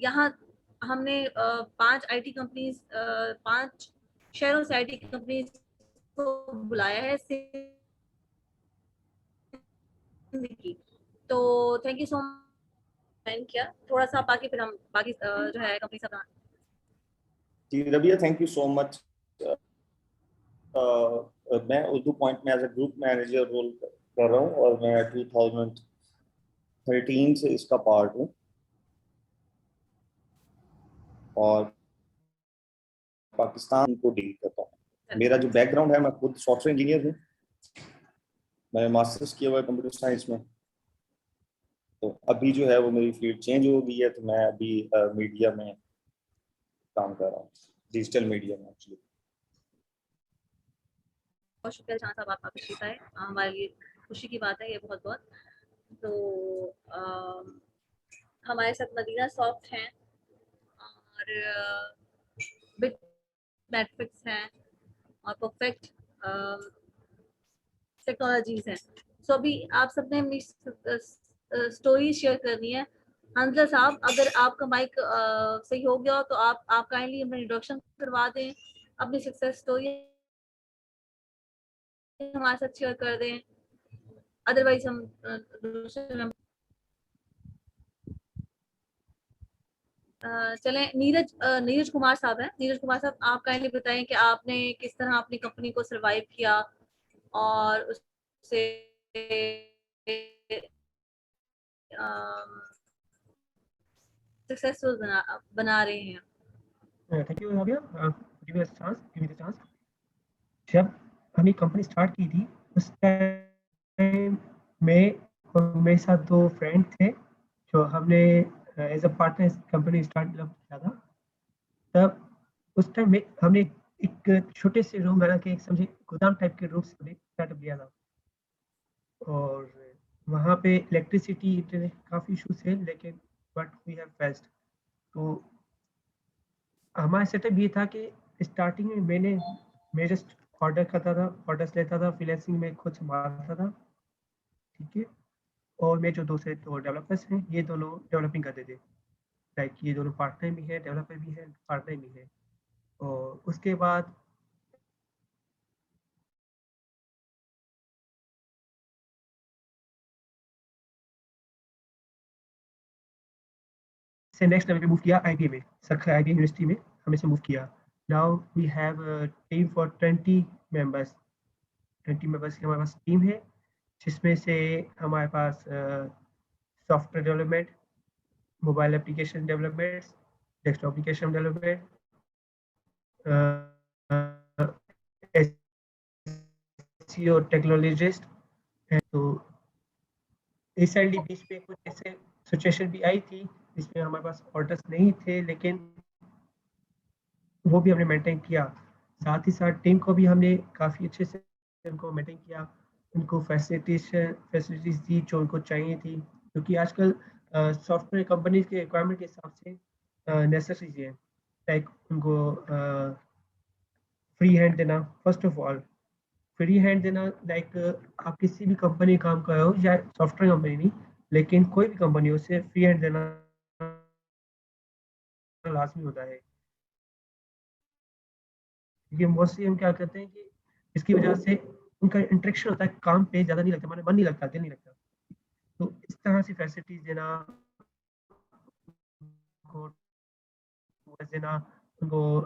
यहाँ हमने 5 आईटी कंपनीज, 5 शहरों से आईटी कंपनीज को बुलाया है सिंध की। तो थैंक यू सो मच किया थोड़ा सा, बाकी फिर हम बाकी जो है कंपनी सब। जी Rabia, thank you so much. मैं उर्दू पॉइंट में as a group manager role कर रहा हूँ और मैं 2013 से इसका पार्ट हूँ और पाकिस्तान को डील करता हूँ। मेरा जो बैकग्राउंड है, मैं खुद सॉफ्टवेयर इंजीनियर हूँ। मैंने मास्टर्स किया हुआ है कंप्यूटर साइंस में। तो अभी जो है वो मेरी फील्ड चेंज हो गई है, तो मैं अभी मीडिया में काम कर रहा हूँ, डिजिटल मीडिया में एक्चुअली। बहुत शुक्रिया जहाँ साहब, आपका तशरीफ आए, हमारे लिए खुशी की बात है ये बहुत बहुत। तो हमारे साथ मदीना सॉफ्ट हैं और बिट मैट्रिक्स हैं और परफेक्ट टेक्नोलॉजीज हैं। सो अभी आप सबने अपनी स्टोरी शेयर करनी है। हंजला साहब, अगर आपका माइक सही हो गया हो तो आप काइंडली अपना इंट्रोडक्शन करवा दें, अपनी सक्सेस स्टोरी हमारे साथ शेयर कर दें। अदरवाइज हम चलें। नीरज कुमार साहब हैं। नीरज कुमार साहब, आप काइंडली बताएं कि आपने किस तरह अपनी कंपनी को सरवाइव किया और उससे सक्सेसफुल बना रहे हैं। Thank you Rabia, give me the chance. जब हमने कंपनी स्टार्ट की थी उस टाइम में मेरे साथ 2 फ्रेंड थे जो हमने as a partner company start किया था। तब उस टाइम में हमने एक छोटे से रूम बना के समझे गोदाम टाइप के रूम से सेटअप किया था और वहाँ पे इलेक्ट्रिसिटी इंटरनेट काफ़ी इशूज थे, लेकिन बट वी हैव फेस्ड। तो हमारा सेटअप ये था कि स्टार्टिंग में मैं जस्ट ऑर्डर करता था, ऑर्डर्स लेता था, फ्रीलांसिंग में खुद संभालता था, ठीक है। और मेरे जो दूसरे 2 डेवलपर्स हैं, ये दोनों डेवलपिंग करते थे। लाइक ये दोनों पार्टनर भी हैं, डेवलपर भी हैं, पार्टनर भी हैं। और उसके बाद से नेक्स्ट लेवल पे मूव किया आईबीए में, सखा आईबीए यूनिवर्सिटी में हमें से मूव किया। Now we have a team for 20 members. 20 members की हमारे पास टीम है, जिसमें से हमारे पास software development, mobile application development, desktop application development, SEO technologist. तो रिसेंटली बीच में कुछ ऐसे सिचुएशन भी आई थी जिसमें हमारे पास ऑर्डर्स नहीं थे, लेकिन वो भी हमने मेंटेन किया। साथ ही साथ टीम को भी हमने काफ़ी अच्छे से उनको मेंटेन किया, उनको फैसिलिटीज़ दी जो उनको चाहिए थी, क्योंकि आजकल सॉफ्टवेयर कंपनीज के रिक्वायरमेंट के हिसाब से नेसेसरीज है। लाइक उनको फ्री हैंड देना, first of all free hand देना। लाइक आप किसी भी कंपनी काम कर रहे हो या सॉफ्टवेयर कंपनी नहीं, लेकिन कोई भी कंपनी हो, उसे फ्री हैंड देना लाजमी होता है। ये मोस्टली हम क्या करते हैं कि इसकी वजह से उनका इंटरेक्शन होता है, काम पे ज़्यादा नहीं लगता, हमारा मन नहीं लगता, दिल नहीं लगता। तो इस तरह से फैसिलिटीज़ देना, उनको टूर्स देना, उनको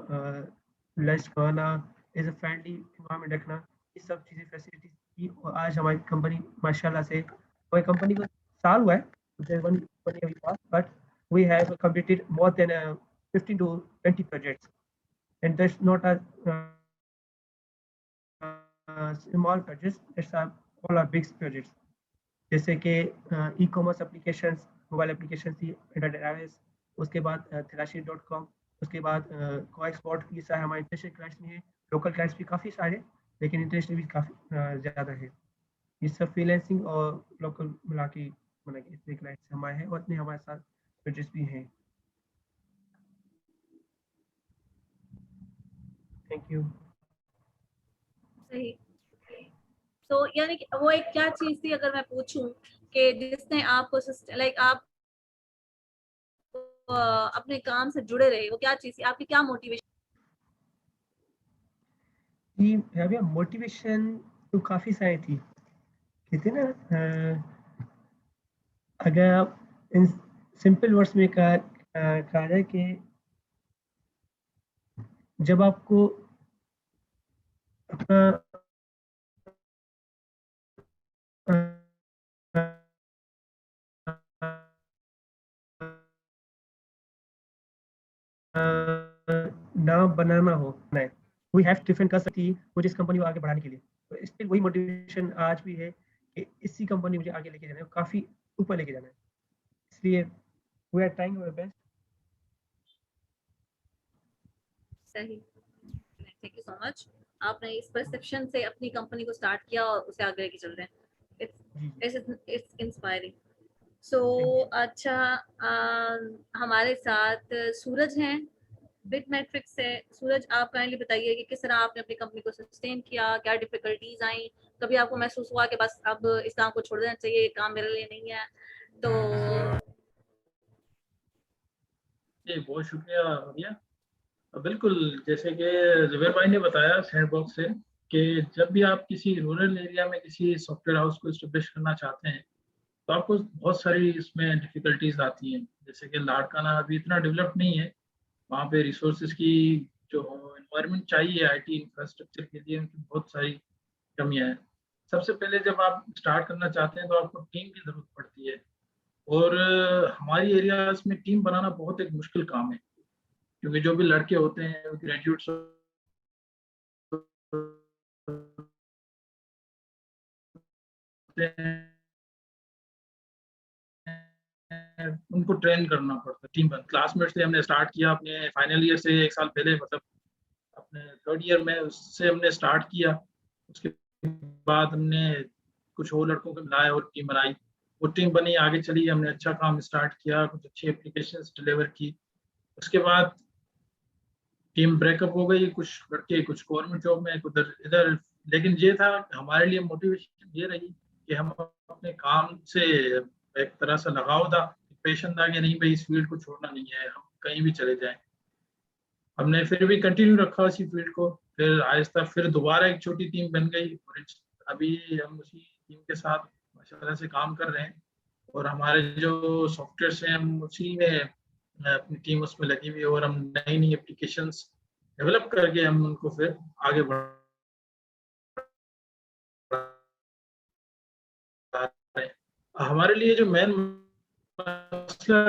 लंच करवाना, एज अ फ्रेंडली इन्वायरमेंट रखना, ये सब चीज़ें फैसिलिटीज़ की। और आज हमारी कंपनी माशाल्लाह से, हमारी कंपनी को साल हुआ है, but we have completed more than 15 to 20 projects and that's not a small projects, that's are all are big projects. जैसे कि e commerce applications, mobile application थी, एंड्रॉइड, उसके बाद थेराशी.com, उसके बाद कोएक्सपोर्ट, ये सारे हमारे इंटरनेशनल क्लाइंट्स में हैं। लोकल क्लाइंट्स भी काफ़ी सारे, लेकिन इंटरनेशनल भी काफ़ी ज़्यादा है। ये सब फ्रीलांसिंग और लोकल मिला के इतने क्लाइंट्स हमारे हैं और इतने हमारे साथ प्रोजेक्ट्स भी हैं। Thank you. सही। तो यानी कि वो एक क्या चीज थी, अगर मैं पूछूं कि जिसने आपको लाइक आप अपने काम से जुड़े रहे, वो क्या चीज थी, आपकी क्या मोटिवेशन? जी मोटिवेशन तो काफ़ी सारी थी, कहते ना, अगर आप इन सिंपल वर्ड्स में कहा जाए कि जब आपको अपना नाम बनाना हो, वी हैव डिफरेंट कर सकती है मुझे इस कंपनी को आगे बढ़ाने के लिए। तो स्टिल वही मोटिवेशन आज भी है कि इसी कंपनी मुझे आगे लेके जाना है, काफ़ी ऊपर लेके जाना है, इसलिए we are trying our best. सही, थैंक यू सो मच। आपने इस परसेप्शन से अपनी कंपनी को स्टार्ट किया और उसे आगे लेके चल रहे हैं। It's inspiring. सो अच्छा, हमारे साथ सूरज हैं, बिट मैट्रिक्स है। सूरज, आप काइंडली बताइए कि किस तरह आपने अपनी कंपनी को सस्टेन किया, क्या डिफिकल्टीज आई, कभी आपको महसूस हुआ कि बस अब इस काम को छोड़ देना चाहिए, ये काम मेरे लिए नहीं है? तो जी बहुत शुक्रिया भैया। बिल्कुल, जैसे कि जुबैर भाई ने बताया सैंडबॉक्स से, कि जब भी आप किसी रूरल एरिया में किसी सॉफ्टवेयर हाउस को इस्टेब्लिश करना चाहते हैं तो आपको बहुत सारी इसमें डिफिकल्टीज आती हैं। जैसे कि लाड़काना अभी इतना डेवलप नहीं है, वहाँ पे रिसोर्सेज की जो इन्वायरमेंट चाहिए आईटी इंफ्रास्ट्रक्चर के लिए, उनकी बहुत सारी कमियां हैं। सबसे पहले जब आप स्टार्ट करना चाहते हैं तो आपको टीम की ज़रूरत पड़ती है, और हमारी एरियाज में टीम बनाना बहुत एक मुश्किल काम है, क्योंकि जो भी लड़के होते हैं ग्रेजुएट्स होते हैं, उनको ट्रेन करना पड़ता है। टीम क्लासमेट से हमने स्टार्ट किया अपने फाइनल ईयर से 1 साल पहले, मतलब अपने 3rd ईयर में उससे हमने स्टार्ट किया। उसके बाद हमने कुछ और लड़कों को मिलाया और टीम बनाई। वो टीम बनी, आगे चली, हमने अच्छा काम स्टार्ट किया, कुछ अच्छी एप्लीकेशंस डिलीवर की। उसके बाद टीम ब्रेकअप हो गई, कुछ लड़के कुछ गवर्नमेंट जॉब में, उधर इधर। लेकिन ये था हमारे लिए मोटिवेशन ये रही कि हम अपने काम से एक तरह से लगाव था, पैशन था कि नहीं भाई इस फील्ड को छोड़ना नहीं है, हम कहीं भी चले जाएं। हमने फिर भी कंटिन्यू रखा इसी फील्ड को। फिर आहिस्ता फिर दोबारा एक छोटी टीम बन गई, और अभी हम उसी टीम के साथ माशाल्लाह से काम कर रहे हैं। और हमारे जो सॉफ्टवेयर हैं हम उसी में अपनी टीम उसमें लगी हुई है, और हम नई नई एप्लीकेशंस डेवलप करके हम उनको फिर आगे बढ़ा रहे हैं। हमारे लिए जो मेन मसला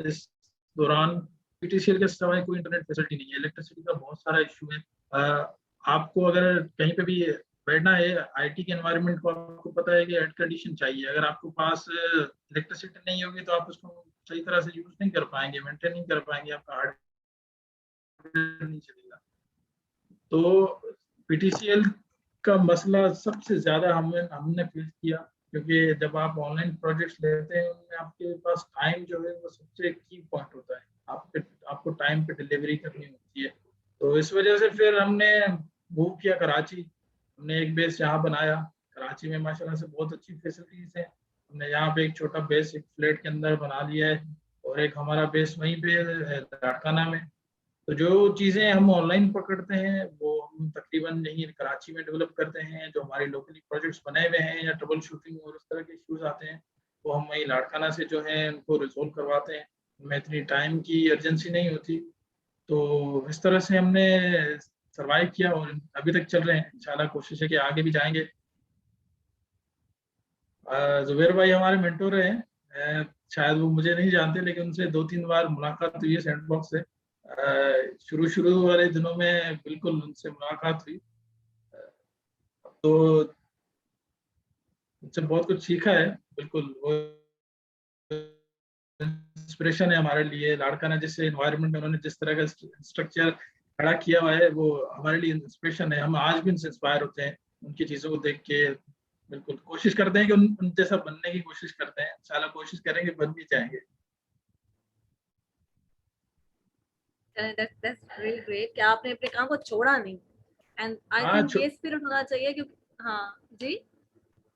इस दौरान, पीटीसीएल के सिवाय कोई इंटरनेट फैसिलिटी नहीं है। इलेक्ट्रिसिटी का बहुत सारा इशू है। आपको अगर कहीं पे भी बैठना है आईटी के एनवायरनमेंट को, आपको पता है कि एयर कंडीशन चाहिए। अगर आपको पास इलेक्ट्रिसिटी नहीं होगी तो आप उसको सही तरह से यूज नहीं कर पाएंगे, मेंटेन नहीं कर पाएंगे, आपका हार्डवेयर नहीं चलेगा। तो पीटीसीएल का मसला सबसे ज्यादा हमने फेस किया, क्योंकि जब आप ऑनलाइन प्रोजेक्ट्स लेते हैं उनमें आपके पास टाइम जो है वो सबसे की पॉइंट होता है। आपको टाइम पे डिलीवरी करनी होती है। तो इस वजह से फिर हमने मूव किया कराची। हमने एक बेस यहाँ बनाया कराची में, माशाल्लाह से बहुत अच्छी फैसिलिटीज है। हमने यहाँ पे एक छोटा बेस एक फ्लैट के अंदर बना लिया है, और एक हमारा बेस वहीं पे लाड़काना में। तो जो चीज़ें हम ऑनलाइन पकड़ते हैं वो हम तकरीबन यहीं कराची में डेवलप करते हैं। जो हमारे लोकली प्रोजेक्ट्स बने हुए हैं या ट्रबल शूटिंग और उस तरह के इश्यूज आते हैं वो हम वहीं लाड़काना से जो है उनको रिजोल्व करवाते हैं। उनमें इतनी टाइम की अर्जेंसी नहीं होती। तो इस तरह से हमने सर्वाइव किया और अभी तक चल रहे हैं। इंशाल्लाह कोशिश है कि आगे भी जाएंगे। जुबैर भाई हमारे मेंटोर हैं। शायद वो मुझे नहीं जानते, लेकिन उनसे 2-3 बार मुलाकात हुई है सैंडबॉक्स से। शुरू शुरू वाले दिनों में बिल्कुल उनसे मुलाकात हुई, तो उनसे बहुत कुछ सीखा है। बिल्कुल वो इंस्पिरेशन है हमारे लिए। लाड़काना जैसे एनवायरनमेंट में उन्होंने जिस तरह का स्ट्रक्चर खड़ा किया हुआ है वो हमारे लिए इंस्पिरेशन है। हम आज भी उनसे इंस्पायर होते हैं उनकी चीज़ों को देख के। बिल्कुल कोशिश करते हैं कि उन जैसा बनने की कोशिश करते हैं। इंशाल्लाह कोशिश करेंगे, बन भी जाएंगे। that's really great कि आपने अपने काम को छोड़ा नहीं, एंड आई हाँ थिंक ये स्पिरिट होना चाहिए। क्योंकि हाँ जी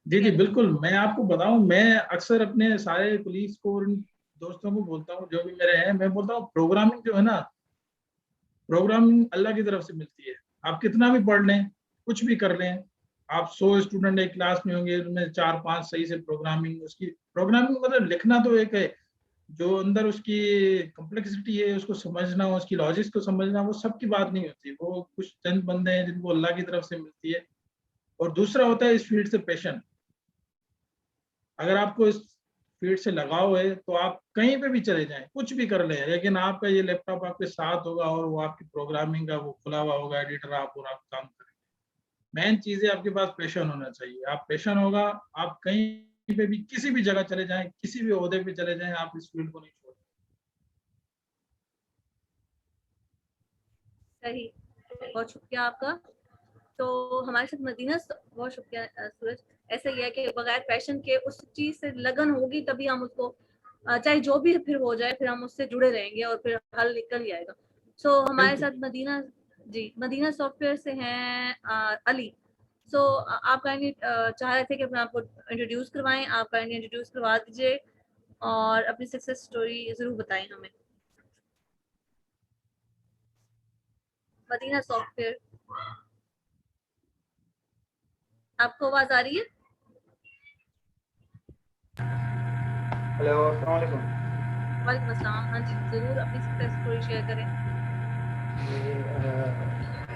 जी बिल्कुल। मैं आपको बताऊं, मैं अक्सर अपने सारे पुलिस को और दोस्तों को बोलता हूँ जो भी मेरे हैं, मैं बोलता हूँ प्रोग्रामिंग जो है ना, प्रोग्रामिंग अल्लाह की तरफ से मिलती है। आप कितना भी पढ़ लें, कुछ भी कर लें, आप 100 स्टूडेंट एक क्लास में होंगे, उनमें 4-5 सही से प्रोग्रामिंग मतलब लिखना तो एक है, जो अंदर उसकी कॉम्प्लेक्सिटी है उसको समझना, उसकी लॉजिक्स को समझना, वो सबकी बात नहीं होती। वो कुछ चंद बंदे हैं जिनको अल्लाह की तरफ से मिलती है। और दूसरा होता है इस फील्ड से पैशन। अगर आपको इस फील्ड से लगाव है तो आप कहीं पे भी चले जाएं, कुछ भी कर लें, लेकिन आपका ये लैपटॉप आपके साथ होगा और वो आपकी प्रोग्रामिंग का वो खुला हुआ होगा एडिटर, आप और आप काम करेंगे। मेन चीज है आपके पास पैशन होना चाहिए। आप पैशन होगा, आप कहीं पे भी किसी भी जगह चले जाएं, किसी भी ओहदे पे चले जाएं, आप इस फील्ड को नहीं छोड़ें। सही, बहुत शुक्रिया आपका। तो हमारे साथ मदीना, बहुत शुक्रिया सूरज। ऐसा ही है कि बगैर पैशन के उस चीज से लगन होगी तभी हम उसको चाहे जो भी फिर हो जाए फिर हम उससे जुड़े रहेंगे और फिर हल निकल ही आएगा। सो हमारे साथ मदीना जी, मदीना सॉफ्टवेयर से हैं अली। सो आप काइंडली चाह रहे थे कि अपने आपको इंट्रोड्यूस करवाएं, आप काइंडली इंट्रोड्यूस करवा दीजिए और अपनी सक्सेस स्टोरी जरूर बताएं हमें। मदीना सॉफ्टवेयर, आपको आवाज आ रही है? हेलो, अस्सलाम वालेकुम। वालेकुम अस्सलाम। हाँ जी, जरूर अपनी सक्सेस स्टोरी शेयर करें।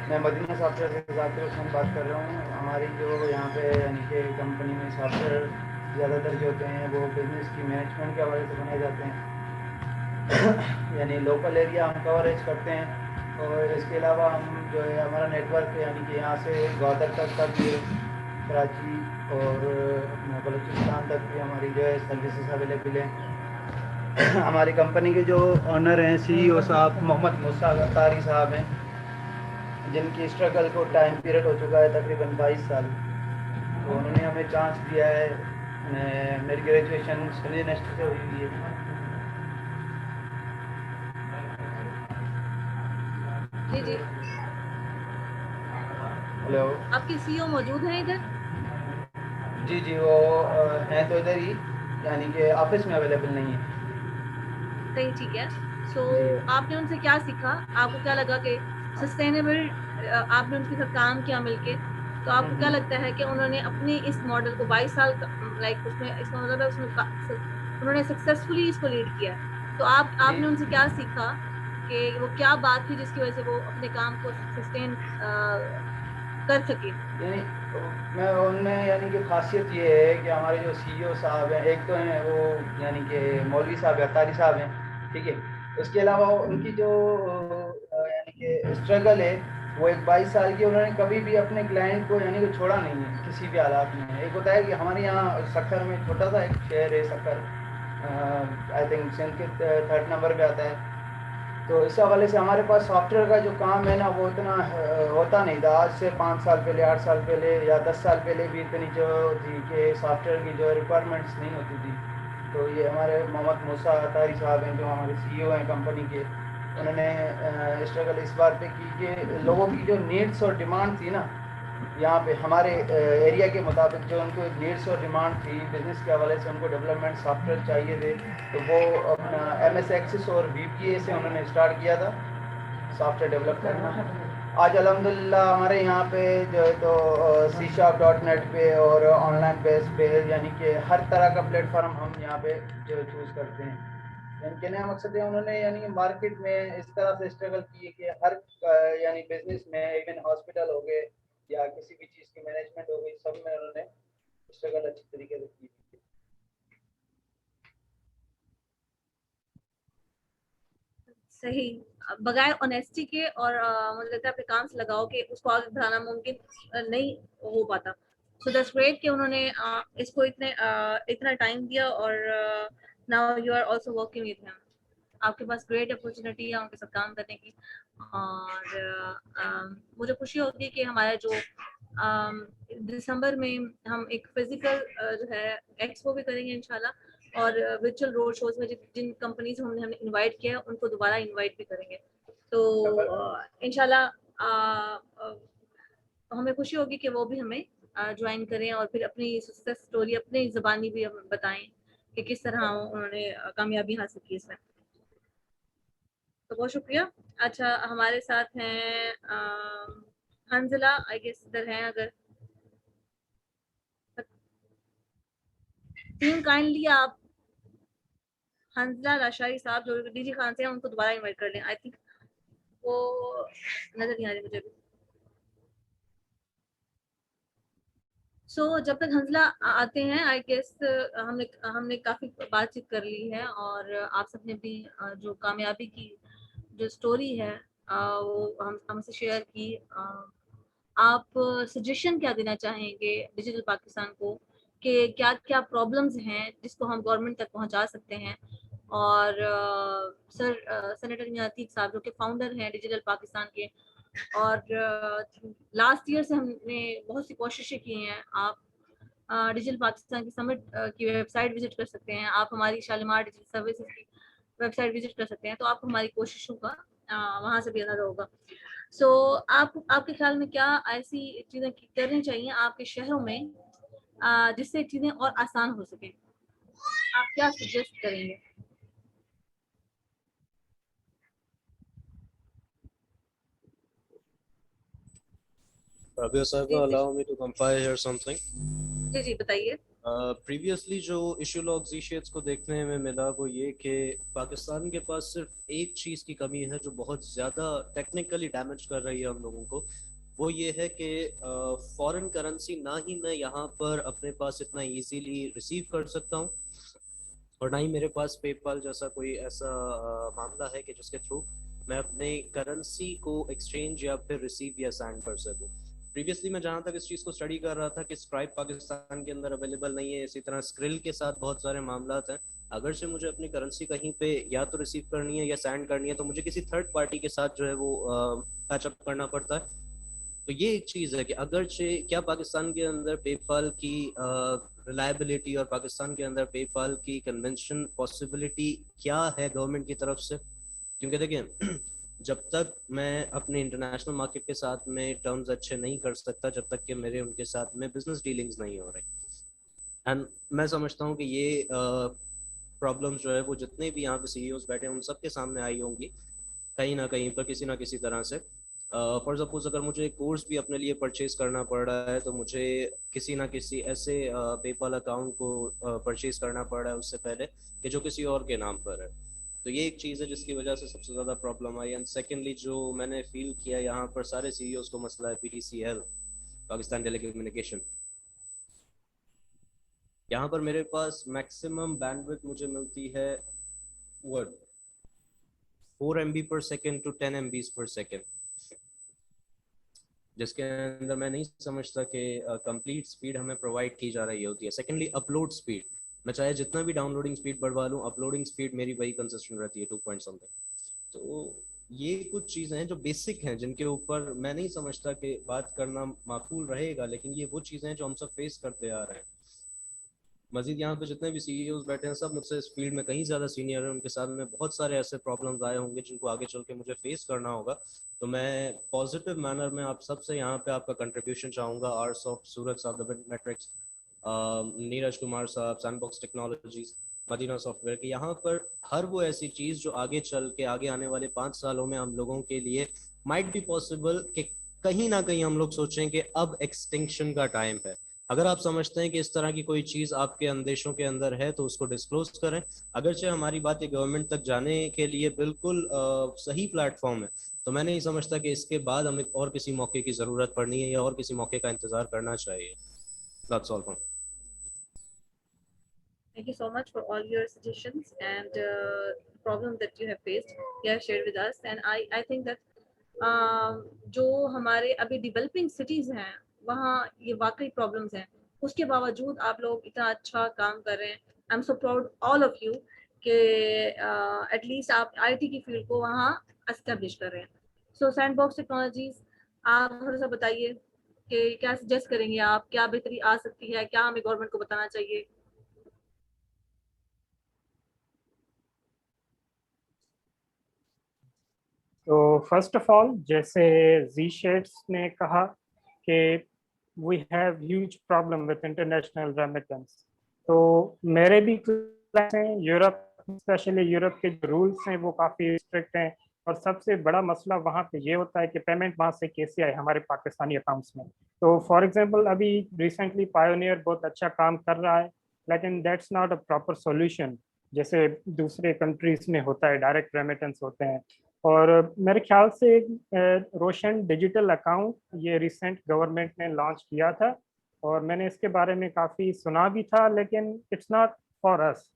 मैं मदीना सॉफ्टवेयर से ज़ाकिर हुसैन बात कर रहा हूँ। हमारी जो यहाँ पे यानी कि कंपनी में सॉफ्टवेयर ज़्यादातर जो होते हैं वो बिज़नेस की मैनेजमेंट के हवाले से बनाए जाते हैं यानी लोकल एरिया हम कवरेज करते हैं और इसके अलावा हम जो है हमारा नेटवर्क यानी कि यहाँ से ग्वादर तक भी कराची और बलूचिस्तान तक भी हमारी जो है सर्विसेज अवेलेबल हैं। हमारी कंपनी के जो ऑनर हैं CEO साहब मोहम्मद मूसा अतारी साहब हैं, जिनकी स्ट्रगल को टाइम पीरियड हो चुका है तकरीबन 22 साल। तो उन्होंने हमें चांस दिया है। मेरी ग्रेजुएशन सुनी यूनिवर्सिटी से हुई है। जी जी, हेलो, आपके CEO मौजूद हैं इधर? जी जी, वो हैं तो इधर ही, यानी कि ऑफिस में अवेलेबल नहीं है। सही, ठीक है। सो आपने उनसे क्या सीखा? आपको क्या लगा कि सस्टेनेबल, आपने उनके साथ काम किया मिलके, तो आपको क्या लगता है कि उन्होंने अपने इस मॉडल को 22 साल लाइक उसमें, इसका मतलब है उसमें उन्होंने सक्सेसफुली इसको लीड किया, तो आपने उनसे क्या सीखा कि वो क्या बात थी जिसकी वजह से वो अपने काम को सस्टेन कर सके? यानी मैं उनमें यानी कि खासियत ये है कि हमारे जो CEO साहब हैं, एक तो हैं वो यानी कि मौलवी साहब अतारी साहब हैं, ठीक है। उसके अलावा उनकी जो यानी कि स्ट्रगल है वो एक 22 साल की, उन्होंने कभी भी अपने क्लाइंट को यानी कि छोड़ा नहीं है किसी भी हालात में। एक होता है कि हमारे यहाँ सक्खर में छोटा सा एक शहर है सक्खर, आई थिंक सिंध के 3rd नंबर पे आता है। तो इस हवाले से हमारे पास सॉफ्टवेयर का जो काम है ना वो इतना होता नहीं था। आज से 5 साल पहले, 8 साल पहले या 10 साल पहले भी इतनी जो थी कि सॉफ्टवेयर की जो रिक्वायरमेंट्स नहीं होती थी। तो ये हमारे मोहम्मद मूसा अतारी साहब हैं जो हमारे CEO हैं कंपनी के, उन्होंने स्ट्रगल इस बात पे की कि लोगों की जो नीड्स और डिमांड थी ना यहाँ पे हमारे एरिया के मुताबिक, जो उनको नीड्स और डिमांड थी बिज़नेस के हवाले से, उनको डेवलपमेंट सॉफ्टवेयर चाहिए थे, तो वो अपना MS एक्सिस और VPA से उन्होंने स्टार्ट किया था सॉफ्टवेयर डेवलप करना। आज अल्हम्दुलिल्लाह हमारे यहाँ पे जो है तो C#.net पे और ऑनलाइन बेस पे यानी कि हर तरह का प्लेटफॉर्म हम यहाँ पे जो चूज़ करते हैं। यानी कहने का मकसद है उन्होंने यानी मार्केट में इस तरह से स्ट्रगल की है कि हर यानी बिजनेस में, इवन हॉस्पिटल हो गए या किसी भी चीज़ की मैनेजमेंट हो गई, सब में उन्होंने स्ट्रगल अच्छी तरीके से की। सही, बगैर ऑनेस्टी के और मुझे लगता है अपने काम से लगाओ कि उसको आगे बढ़ाना मुमकिन नहीं हो पाता। सो दैट्स ग्रेट कि उन्होंने इसको इतना टाइम दिया और now you are also working with him. आपके पास ग्रेट अपॉर्चुनिटी है उनके साथ काम करने की और मुझे खुशी होगी कि हमारा जो दिसंबर में हम एक फिजिकल जो है एक्सपो भी करेंगे इंशाल्लाह और वर्चुअल रोड शोज में जिन कंपनीज हमने इनवाइट किया है उनको दोबारा इनवाइट भी करेंगे। तो इंशाल्लाह हमें खुशी होगी कि वो भी हमें ज्वाइन करें और फिर अपनी सक्सेस स्टोरी अपनी ज़बानी भी हमें बताएं कि किस तरह उन्होंने कामयाबी हासिल की इसमें। तो बहुत शुक्रिया। अच्छा, हमारे साथ हैं हंजला, आई गेस इधर हैं, अगर टीम काइंडली आप हंजला लाशारी साहब जो डीजी खान से हैं उनको दोबारा इनवाइट कर लें। आई थिंक वो नजर नहीं आ रही मुझे भी। सो जब तक हंजला आते हैं आई गेस हमने काफ़ी बातचीत कर ली है और आप सबने भी जो कामयाबी की जो स्टोरी है वो हमसे शेयर की। आप सजेशन क्या देना चाहेंगे डिजिटल पाकिस्तान को कि क्या क्या प्रॉब्लम्स हैं जिसको हम गवर्नमेंट तक पहुंचा सकते हैं? और सेनेटर मियां अतीक साहब जो कि फाउंडर हैं डिजिटल पाकिस्तान के और लास्ट ईयर से हमने बहुत सी कोशिशें की हैं, आप डिजिटल पाकिस्तान की समिट की वेबसाइट विजिट कर सकते हैं, आप हमारी शालीमार डिजिटल सर्विसेज की वेबसाइट विजिट कर सकते हैं, तो आपको हमारी कोशिशों का वहाँ से भी अंदाजा होगा। सो आपके ख्याल में क्या ऐसी चीज़ें करनी चाहिए आपके शहरों में जिससे चीज़ें और आसान हो सकें? आप क्या सजेस्ट करेंगे? Rabia Saiba, allow me to compare here something. जी जी बताइए। प्रीवियसली जो इशू लॉग ज़ीशेट्स को देखने में मिला वो ये कि पाकिस्तान के पास सिर्फ एक चीज़ की कमी है जो बहुत ज़्यादा टेक्निकली डैमेज कर रही है हम लोगों को। वो ये है कि फॉरेन करेंसी ना ही मैं यहाँ पर अपने पास इतना इजीली रिसीव कर सकता हूँ और ना ही मेरे पास पेपाल जैसा कोई ऐसा मामला है कि जिसके थ्रू मैं अपने करेंसी को एक्सचेंज या फिर रिसीव या सेंड कर सकूँ। प्रीवियसली मैं जहाँ तक इस चीज़ को स्टडी कर रहा था कि स्ट्राइप पाकिस्तान के अंदर अवेलेबल नहीं है, इसी तरह स्क्रिल के साथ बहुत सारे मामला हैं। अगर से मुझे अपनी करेंसी कहीं पे या तो रिसीव करनी है या सेंड करनी है तो मुझे किसी थर्ड पार्टी के साथ जो है वो पैचअप करना पड़ता है। तो ये एक चीज़ है कि अगर क्या पाकिस्तान के अंदर पेपाल की रिलायबिलिटी और पाकिस्तान के अंदर पेपाल की कन्वेंशन पॉसिबिलिटी क्या है गवर्नमेंट की तरफ से, क्योंकि देखिए जब तक मैं अपने इंटरनेशनल मार्केट के साथ में टर्म्स अच्छे नहीं कर सकता जब तक कि मेरे उनके साथ में बिजनेस डीलिंग्स नहीं हो रही। एंड मैं समझता हूँ कि ये प्रॉब्लम जो है वो जितने भी यहाँ पे सीईओज बैठे हैं उन सबके सामने आई होंगी कहीं ना कहीं पर किसी ना किसी तरह से। फॉर सपोज अगर मुझे कोर्स भी अपने लिए परचेज करना पड़ रहा है तो मुझे किसी ना किसी ऐसे पेपाल अकाउंट को परचेज करना पड़ रहा है उससे पहले कि जो किसी और के नाम पर है। तो ये एक चीज़ है जिसकी वजह से सबसे ज़्यादा प्रॉब्लम आई। एंड सेकेंडली जो मैंने फील किया यहाँ पर सारे सीईओज को मसला है PTCL, पाकिस्तान टेलीकम्युनिकेशन। यहाँ पर मेरे पास मैक्सिमम बैंडविड्थ मुझे मिलती है 4 MB पर सेकेंड टू 10 MB पर सेकेंड, जिसके अंदर मैं नहीं समझता कि कंप्लीट स्पीड हमें प्रोवाइड की जा रही होती है। सेकेंडली अपलोड स्पीड, मैं चाहे जितना भी डाउनलोडिंग स्पीड बढ़वा लूँ अपलोडिंग स्पीड मेरी वही कंसिस्टेंट रहती है 2 पॉइंट समथिंग। तो ये कुछ चीज़ें हैं जो बेसिक हैं जिनके ऊपर मैं नहीं समझता कि बात करना माकूल रहेगा, लेकिन ये वो चीज़ें हैं जो हम सब फेस करते आ रहे हैं। मजीद यहाँ पे जितने भी सीईओज बैठे हैं सब मुझसे इस फील्ड में कहीं ज़्यादा सीनियर हैं, उनके साथ में बहुत सारे ऐसे प्रॉब्लम्स आए होंगे जिनको आगे चल के मुझे फेस करना होगा। तो मैं पॉजिटिव मैनर में आप सबसे यहाँ पे आपका कंट्रीब्यूशन चाहूँगा, आर्स ऑफ सूरज साहब, द मैट्रिक्स, नीरज कुमार साहब, सैंडबॉक्स टेक्नोलॉजीज, मदीना सॉफ्टवेयर की यहाँ पर हर वो ऐसी चीज़ जो आगे चल के आगे आने वाले 5 सालों में हम लोगों के लिए माइट बी पॉसिबल कि कहीं ना कहीं हम लोग सोचें कि अब एक्सटिंक्शन का टाइम है। अगर आप समझते हैं कि इस तरह की कोई चीज़ आपके अंदेशों के अंदर है तो उसको डिस्क्लोज करें। अगरचे हमारी बात ये गवर्नमेंट तक जाने के लिए बिल्कुल सही प्लेटफॉर्म है, तो मैं नहीं समझता कि इसके बाद हमें और किसी मौके की ज़रूरत पड़नी है या और किसी मौके का इंतज़ार करना चाहिए। That's all from me. Thank you so much for all your suggestions and problems that you have faced. You have shared with us, and I think that जो हमारे अभी डेवलपिंग सिटीज हैं वहाँ ये वाकई प्रॉब्लम्स हैं, उसके बावजूद आप लोग इतना अच्छा काम कर रहे हैं। I am so proud all of you कि एटलीस्ट आप IT की फील्ड को वहाँ एस्टेब्लिश कर रहे हैं। सो सैंडबॉक्स टेक्नोलॉजीज, आप थोड़ा सा बताइए कि क्या सजेस्ट करेंगे आप, क्या बेहतरी आ सकती है, क्या हमें गवर्नमेंट को बताना चाहिए? तो फर्स्ट ऑफ ऑल जैसे ज़ीशेट्स ने कहा कि we have huge problem with international remittance, तो मेरे भी क्लास हैं यूरोप, स्पेशली यूरोप के जो रूल्स हैं वो काफ़ी स्ट्रिक्ट हैं और सबसे बड़ा मसला वहाँ पे ये होता है कि पेमेंट वहाँ से कैसे आए हमारे पाकिस्तानी अकाउंट्स में। तो फॉर एग्जांपल अभी रिसेंटली पायोनियर बहुत अच्छा काम कर रहा है, लेकिन that's not a proper solution जैसे दूसरे कंट्रीज में होता है, डायरेक्ट रेमिटेंस होते हैं। और मेरे ख्याल से रोशन डिजिटल अकाउंट ये रिसेंट गवर्नमेंट ने लॉन्च किया था और मैंने इसके बारे में काफ़ी सुना भी था, लेकिन इट्स नॉट फॉर अस,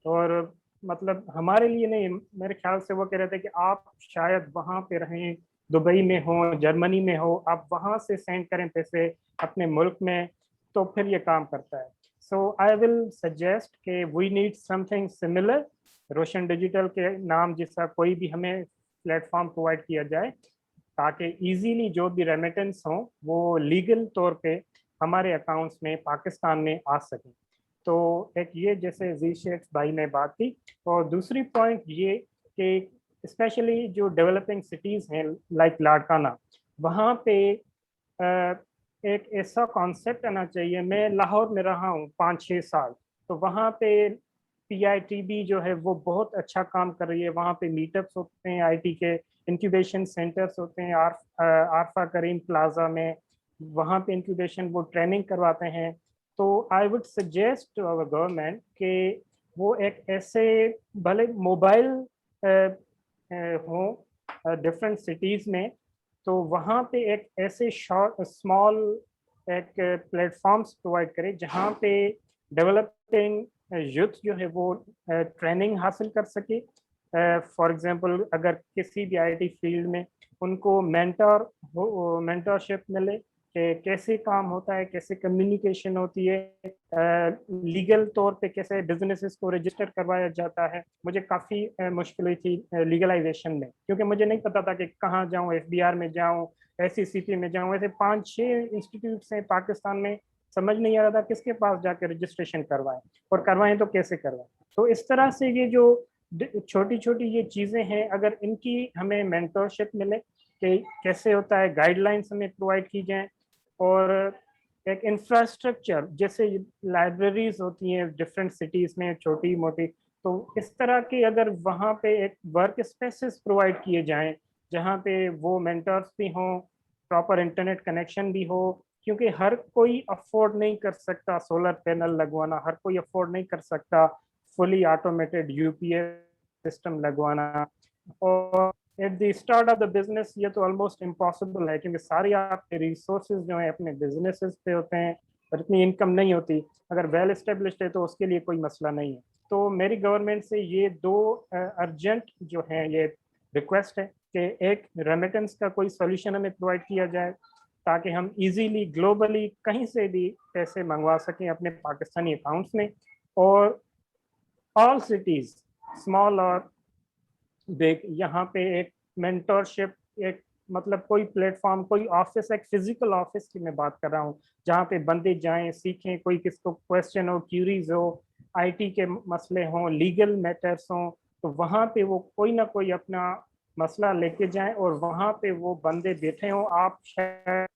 और मतलब हमारे लिए नहीं। मेरे ख्याल से वो कह रहे थे कि आप शायद वहाँ पे रहें, दुबई में हो, जर्मनी में हो, आप वहाँ से सेंड करें पैसे अपने मुल्क में, तो फिर ये काम करता है। सो आई विल सजेस्ट कि we need something similar, Roshan digital के नाम जैसा कोई भी हमें प्लेटफॉर्म प्रोवाइड किया जाए ताकि इजीली जो भी रेमिटेंस हो वो लीगल तौर पे हमारे अकाउंट्स में पाकिस्तान में आ सकें। तो एक ये जैसे जी शेख भाई ने बात की, और दूसरी पॉइंट ये कि स्पेशली जो डेवलपिंग सिटीज़ हैं लाइक लाड़काना, वहाँ पे एक ऐसा कॉन्सेप्ट आना चाहिए। मैं लाहौर में रहा हूँ 5-6 साल, तो वहाँ पे PITB जो है वो बहुत अच्छा काम कर रही है। वहाँ पे मीटअप्स होते हैं, IT के इंक्यूबेशन सेंटर्स होते हैं, आरफा करीम प्लाजा में, वहाँ पे इंक्यूबेशन वो ट्रेनिंग करवाते हैं। तो I would suggest to our government कि वो एक ऐसे भले मोबाइल हो डिफरेंट सिटीज़ में, तो वहाँ पे एक ऐसे शॉर्ट स्मॉल एक प्लेटफॉर्म्स प्रोवाइड करे जहाँ पे डेवलपिंग यूथ जो है वो ट्रेनिंग हासिल कर सके। फॉर एग्जांपल अगर किसी भी IT फील्ड में उनको मेंटरशिप मिले कि कैसे काम होता है, कैसे कम्युनिकेशन होती है, लीगल तौर पे कैसे बिजनेसेस को रजिस्टर करवाया जाता है। मुझे काफ़ी मुश्किल हुई थी लीगलाइजेशन में, क्योंकि मुझे नहीं पता था कि कहाँ जाऊँ, FBR में जाऊँ, SCCP में जाऊँ। ऐसे 5-6 इंस्टीट्यूट्स हैं पाकिस्तान में, समझ नहीं आ रहा था किसके पास जाकर रजिस्ट्रेशन करवाएं, और करवाएं तो कैसे करवाएं। तो इस तरह से ये जो छोटी छोटी ये चीज़ें हैं, अगर इनकी हमें मेंटरशिप मिले कि कैसे होता है, गाइडलाइंस हमें प्रोवाइड की जाएं, और एक इंफ्रास्ट्रक्चर जैसे लाइब्रेरीज होती हैं डिफरेंट सिटीज़ में छोटी मोटी, तो इस तरह की अगर वहाँ पे एक वर्क स्पेसेस प्रोवाइड किए जाएं जहाँ पे वो मेंटर्स भी हों, प्रॉपर इंटरनेट कनेक्शन भी हो, क्योंकि हर कोई अफोर्ड नहीं कर सकता सोलर पैनल लगवाना, हर कोई अफोर्ड नहीं कर सकता फुली ऑटोमेटेड UPS सिस्टम लगवाना। और at the start of the business ये तो ऑलमोस्ट इम्पॉसिबल है, क्योंकि सारी आपके रिसोर्सेज जो है अपने बिजनेसेस पे होते हैं, और इतनी इनकम नहीं होती। अगर वेल एस्टेब्लिश्ड है तो उसके लिए कोई मसला नहीं है। तो मेरी गवर्नमेंट से ये 2 अर्जेंट जो है ये रिक्वेस्ट है कि एक रेमिटेंस का कोई सोल्यूशन हमें प्रोवाइड किया जाए, ताकि हम इजीली ग्लोबली कहीं से भी पैसे मंगवा सकें अपने पाकिस्तानी अकाउंट्स में। और ऑल सिटीज़ स्मॉल और बिग, यहाँ पे एक मेंटरशिप, एक मतलब कोई प्लेटफॉर्म, कोई ऑफिस, एक फिजिकल ऑफिस की मैं बात कर रहा हूँ, जहाँ पे बंदे जाएं, सीखें, कोई किसको क्वेश्चन हो, क्यूरीज हो, IT के मसले हों, लीगल मैटर्स हों, तो वहाँ पे वो कोई ना कोई अपना मसला लेके जाएं और वहाँ पे वो बंदे बैठे हों। आप शायद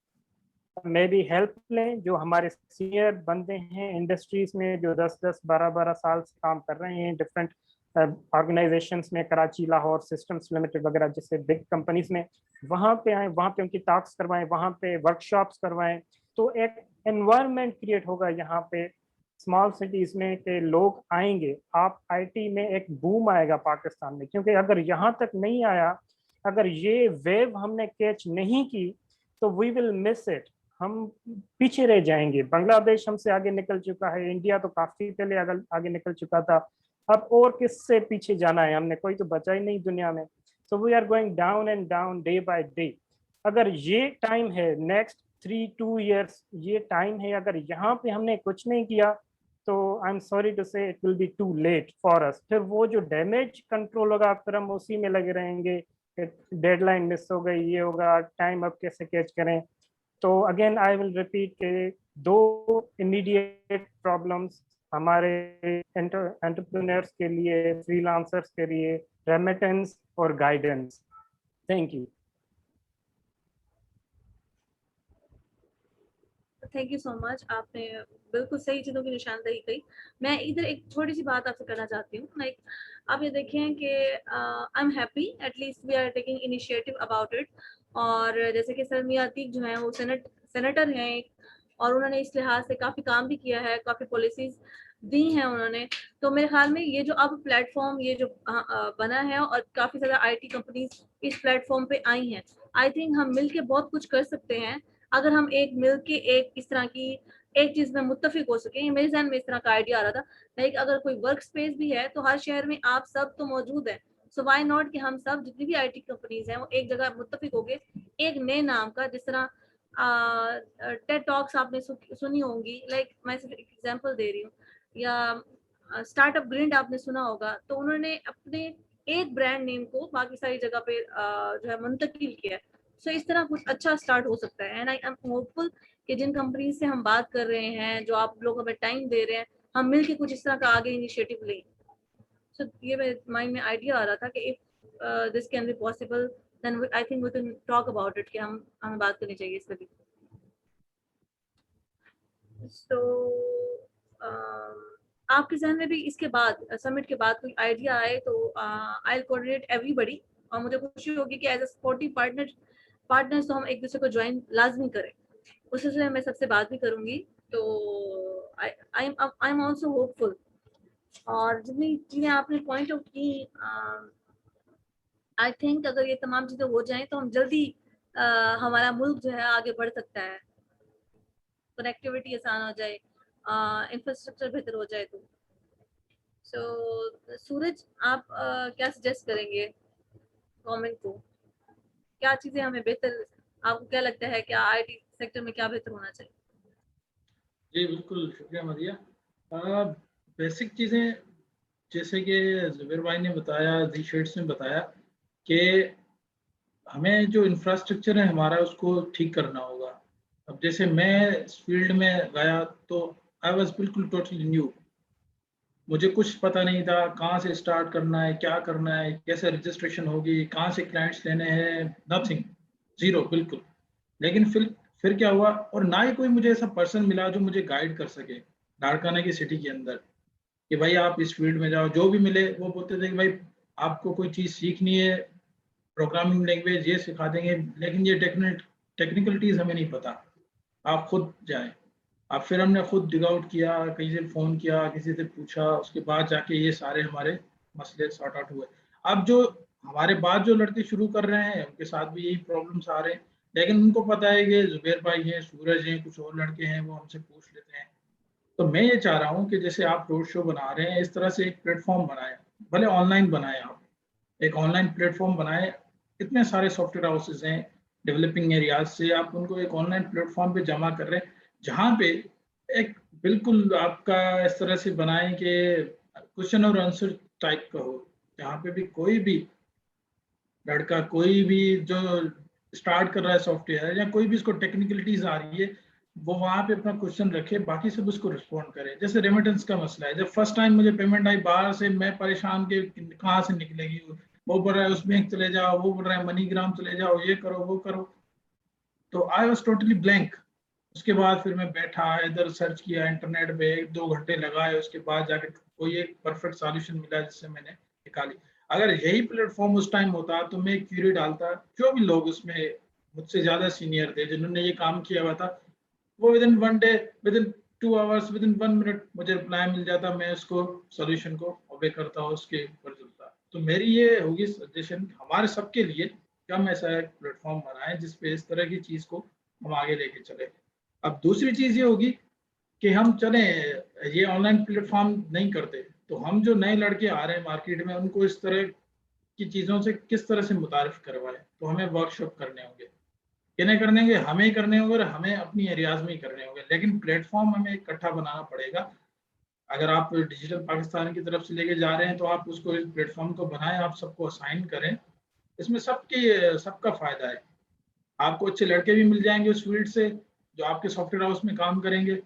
में भी हेल्प लें, जो हमारे सीनियर बंदे हैं इंडस्ट्रीज में, जो 10-10, 12-12 साल से काम कर रहे हैं डिफरेंट ऑर्गेनाइजेशंस में, कराची, लाहौर सिस्टम्स लिमिटेड वगैरह जैसे बिग कंपनीज में, वहाँ पे आए, वहाँ पे उनकी टॉक्स करवाएं, वहाँ पे वर्कशॉप्स करवाएं। तो एक एनवायरनमेंट क्रिएट होगा यहाँ पे स्मॉल सिटीज में कि लोग आएंगे। आप IT में एक बूम आएगा पाकिस्तान में, क्योंकि अगर यहाँ तक नहीं आया, अगर ये वेव हमने कैच नहीं की, तो वी विल मिस इट, हम पीछे रह जाएंगे। बांग्लादेश हमसे आगे निकल चुका है, इंडिया तो काफी पहले आगे निकल चुका था, अब और किससे पीछे जाना है, हमने कोई तो बचा ही नहीं दुनिया में। So we are going down and down day by day. अगर ये टाइम है नेक्स्ट 3-2 years, ये टाइम है, अगर यहाँ पे हमने कुछ नहीं किया तो I am sorry to say it will be too late for us. फिर वो जो डैमेज कंट्रोल होगा, फिर हम उसी में लगे रहेंगे, डेडलाइन मिस हो गई, ये होगा, टाइम अब कैसे कैच करें। तो अगेन आई विल रिपीट के 2 इमीडिएट प्रॉब्लम्स हमारे एंटरप्रेन्योर्स के लिए, फ्रीलांसर्स के लिए, रेमिटेंस और guidance. Thank you. Thank you so much, आपने बिल्कुल सही चीज़ों की निशानदेही की। मैं इधर एक छोटी सी बात आपसे करना चाहती हूँ। लाइक आप ये देखें कि I am happy at least we are taking initiative about it. और जैसे कि सर मियां अतीक जो हैं वो सेनेटर हैं, और उन्होंने इस लिहाज से काफ़ी काम भी किया है, काफ़ी पॉलिसीज़ दी हैं उन्होंने। तो मेरे ख्याल में ये जो अब प्लेटफॉर्म ये जो बना है, और काफ़ी ज़्यादा IT कंपनीज इस प्लेटफॉर्म पे आई हैं, आई थिंक हम मिल के बहुत कुछ कर सकते हैं अगर हम एक मिल के एक इस तरह की एक चीज में मुत्तफिक हो सके। मेरे जहन में इस तरह का आइडिया आ रहा था, लाइक अगर कोई वर्क स्पेस भी है तो हर शहर में आप सब तो मौजूद है, सो व्हाई नॉट कि हम सब जितनी भी IT कंपनीज हैं वो एक जगह मुत्तफिक हो गए एक नए नाम का, जिस तरह टेड टॉक्स आपने सुनी होंगी, लाइक मैं सिर्फ एक एग्जांपल दे रही हूँ, या स्टार्टअप ग्रिंड आपने सुना होगा। तो उन्होंने अपने एक ब्रांड नेम को बाकी सारी जगह पे जो है मुंतकिल किया है। सो इस तरह कुछ अच्छा स्टार्ट हो सकता है, एंड आई एम होपफुल कि जिन कंपनी से हम बात कर रहे हैं, जो आप लोग हमें टाइम दे रहे हैं, हम मिलके कुछ इस तरह का आगे इनिशिएटिव लें। सो ये मेरे माइंड में आइडिया आ रहा था कि if this can be possible then I think we can talk about it, कि हमें बात करनी चाहिए इस पर भी। सो आपके जहन में भी इसके बाद समिट के बाद कोई आइडिया आए तो आई विल कोऑर्डिनेट एवरीबॉडी, और मुझे खुशी होगी कि एज अ सपोर्टिव पार्टनर्स तो हम एक दूसरे को ज्वाइन लाजमी करें। उस सिलसिले में मैं सबसे बात भी करूंगी। तो आई एम आल्सो होपफुल। और जितनी चीजें आपने पॉइंट आउट की, आई थिंक अगर ये तमाम चीजें हो जाएं तो हम जल्दी हमारा मुल्क जो है आगे बढ़ सकता है, कनेक्टिविटी आसान हो जाए, इंफ्रास्ट्रक्चर बेहतर हो जाए। तो सूरज, आप क्या सजेस्ट करेंगे गवर्नमेंट को? क्या चीजें हमें बेहतर, आपको क्या लगता है क्या आईटी सेक्टर में क्या बेहतर होना चाहिए? जी बिल्कुल, शुक्रिया मदिया। बेसिक चीज़ें जैसे कि जुबैर भाई ने बताया, जी शेड्स ने बताया कि हमें जो इंफ्रास्ट्रक्चर है हमारा उसको ठीक करना होगा। अब जैसे मैं इस फील्ड में गया तो आई वाज बिल्कुल टोटली न्यू, मुझे कुछ पता नहीं था कहाँ से स्टार्ट करना है, क्या करना है, कैसे रजिस्ट्रेशन होगी, कहाँ से क्लाइंट्स लेने हैं, नथिंग, जीरो बिल्कुल। लेकिन फिर क्या हुआ, और ना ही कोई मुझे ऐसा पर्सन मिला जो मुझे गाइड कर सके लाड़काना की सिटी के अंदर कि भाई आप इस फील्ड में जाओ। जो भी मिले वो बोलते थे कि भाई आपको कोई चीज़ सीखनी है, प्रोग्रामिंग लैंग्वेज ये सिखा देंगे, लेकिन ये टेक्निकलिटीज़ हमें नहीं पता, आप खुद जाएं। अब फिर हमने खुद डिग आउट किया, कहीं से फ़ोन किया, किसी से पूछा, उसके बाद जाके ये सारे हमारे मसले सॉर्ट आउट हुए। अब जो हमारे बाद जो लड़के शुरू कर रहे हैं उनके साथ भी यही प्रॉब्लम्स आ रहे हैं, लेकिन उनको पता है कि जुबैर भाई हैं, सूरज हैं, कुछ और लड़के हैं, वो हमसे पूछ लेते हैं। तो मैं ये चाह रहा हूँ कि जैसे आप रोड शो बना रहे हैं, इस तरह से एक प्लेटफॉर्म बनाएं, भले ऑनलाइन बनाएं, आप एक ऑनलाइन प्लेटफॉर्म बनाएं। इतने सारे सॉफ्टवेयर हाउसेज हैं डेवलपिंग एरियाज से, आप उनको एक ऑनलाइन प्लेटफॉर्म पे जमा कर रहे हैं, जहाँ पे एक बिल्कुल आपका इस तरह से बनाएं कि क्वेश्चन और आंसर टाइप का हो, जहाँ पे भी कोई भी लड़का, कोई भी जो स्टार्ट कर रहा है सॉफ्टवेयर या कोई भी इसको टेक्निकलिटीज आ रही है, वो वहाँ पे अपना क्वेश्चन रखे, बाकी सब उसको रिस्पॉन्ड करे। जैसे रेमिटेंस का मसला है, जब फर्स्ट टाइम मुझे पेमेंट आई बाहर से, मैं परेशान के कहाँ से निकलेगी, वो बोल रहा है उस बैंक चले जाओ, वो बोल रहा है मनीग्राम चले जाओ, ये करो वो करो। तो आई वॉज टोटली ब्लैंक। उसके बाद फिर मैं बैठा, इधर सर्च किया इंटरनेट पे, 1-2 घंटे लगाए, उसके बाद जाके कोई एक परफेक्ट सॉल्यूशन मिला जिससे मैंने निकाली। अगर यही प्लेटफॉर्म उस टाइम होता तो मैं क्यूरी डालता, जो भी लोग उसमें मुझसे ज़्यादा सीनियर थे जिन्होंने ये काम किया हुआ था, वो within 1 day, within 2 hours, within 1 minute मुझे रिप्लाई मिल जाता, मैं उसको सोल्यूशन को ओबे करता हूँ, उसके ऊपर चलता। तो मेरी ये होगी सजेशन हमारे सबके लिए कि हम ऐसा एक प्लेटफॉर्म बनाएं जिसपे इस तरह की चीज़ को हम आगे लेके चले। अब दूसरी चीज़ ये होगी कि हम चले ये ऑनलाइन प्लेटफॉर्म नहीं करते, तो हम जो नए लड़के आ रहे हैं मार्केट में, उनको इस तरह की चीज़ों से किस तरह से मुतारिफ करवाएं। तो हमें वर्कशॉप करने होंगे, किन्हें करने होंगे, हमें ही करने होंगे, और हमें अपनी एरियाज में ही करने होंगे, लेकिन प्लेटफॉर्म हमें इकट्ठा बनाना पड़ेगा। अगर आप डिजिटल पाकिस्तान की तरफ से लेके जा रहे हैं तो आप उसको, इस प्लेटफॉर्म को बनाएं, आप सबको असाइन करें, इसमें सबका फायदा है। आपको अच्छे लड़के भी मिल जाएंगे उस फील्ड से जो आपके सॉफ्टवेयर हाउस में काम करेंगे,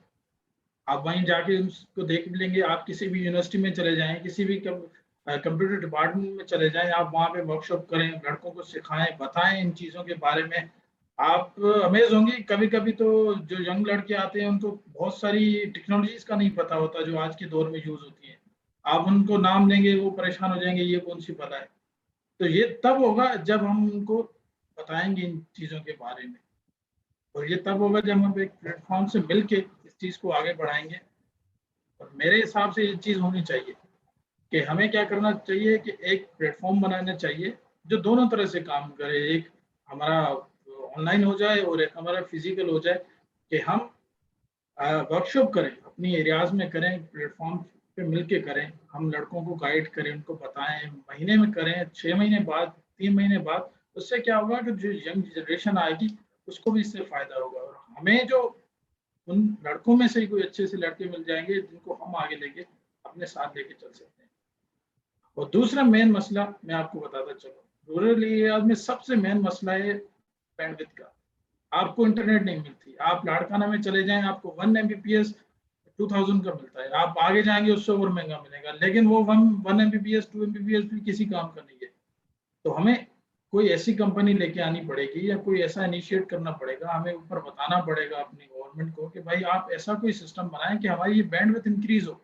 आप वहीं जाके उसको देख भी लेंगे। आप किसी भी यूनिवर्सिटी में चले जाएं, किसी भी कंप्यूटर डिपार्टमेंट में चले जाएं, आप वहाँ पे वर्कशॉप करें, लड़कों को सिखाएं, बताएं इन चीज़ों के बारे में। आप अमेज होंगे, कभी कभी तो जो यंग लड़के आते हैं उनको बहुत सारी टेक्नोलॉजीज का नहीं पता होता जो आज के दौर में यूज होती है। आप उनको नाम देंगे, वो परेशान हो जाएंगे, ये कौन सी पता है। तो ये तब होगा जब हम उनको बताएंगे इन चीज़ों के बारे में, और ये तब होगा जब हम एक प्लेटफॉर्म से मिलके इस चीज़ को आगे बढ़ाएंगे। और मेरे हिसाब से ये चीज़ होनी चाहिए कि हमें क्या करना चाहिए कि एक प्लेटफॉर्म बनाना चाहिए जो दोनों तरह से काम करे, एक हमारा ऑनलाइन हो जाए और एक हमारा फिजिकल हो जाए, कि हम वर्कशॉप करें, अपनी एरियाज में करें, प्लेटफॉर्म पे मिलके करें, हम लड़कों को गाइड करें, उनको बताएं, महीने में करें, 6 महीने बाद, 3 महीने बाद। उससे क्या होगा कि जो यंग जनरेशन आएगी उसको भी इससे फायदा होगा, और हमें जो उन लड़कों में से ही कोई अच्छे से लड़के मिल जाएंगे जिनको हम आगे लेके अपने साथ लेके चल सकते हैं। और दूसरा मेन मसला मैं आपको बताता चलूँ, रूरल एरियाज में सबसे मेन मसला है बैंडविड्थ का। आपको इंटरनेट नहीं मिलती। आप लाड़काना में चले जाएं, आपको 1 Mbps 2000 का मिलता है, आप आगे जाएंगे उससे और महंगा मिलेगा, लेकिन वो 1 Mbps 2 Mbps भी किसी काम का नहीं है। तो हमें कोई ऐसी कंपनी लेके आनी पड़ेगी या कोई ऐसा इनिशिएट करना पड़ेगा, हमें ऊपर बताना पड़ेगा अपनी गवर्नमेंट को कि भाई आप ऐसा कोई सिस्टम बनाएं कि हमारी ये बैंडविड्थ इंक्रीज हो।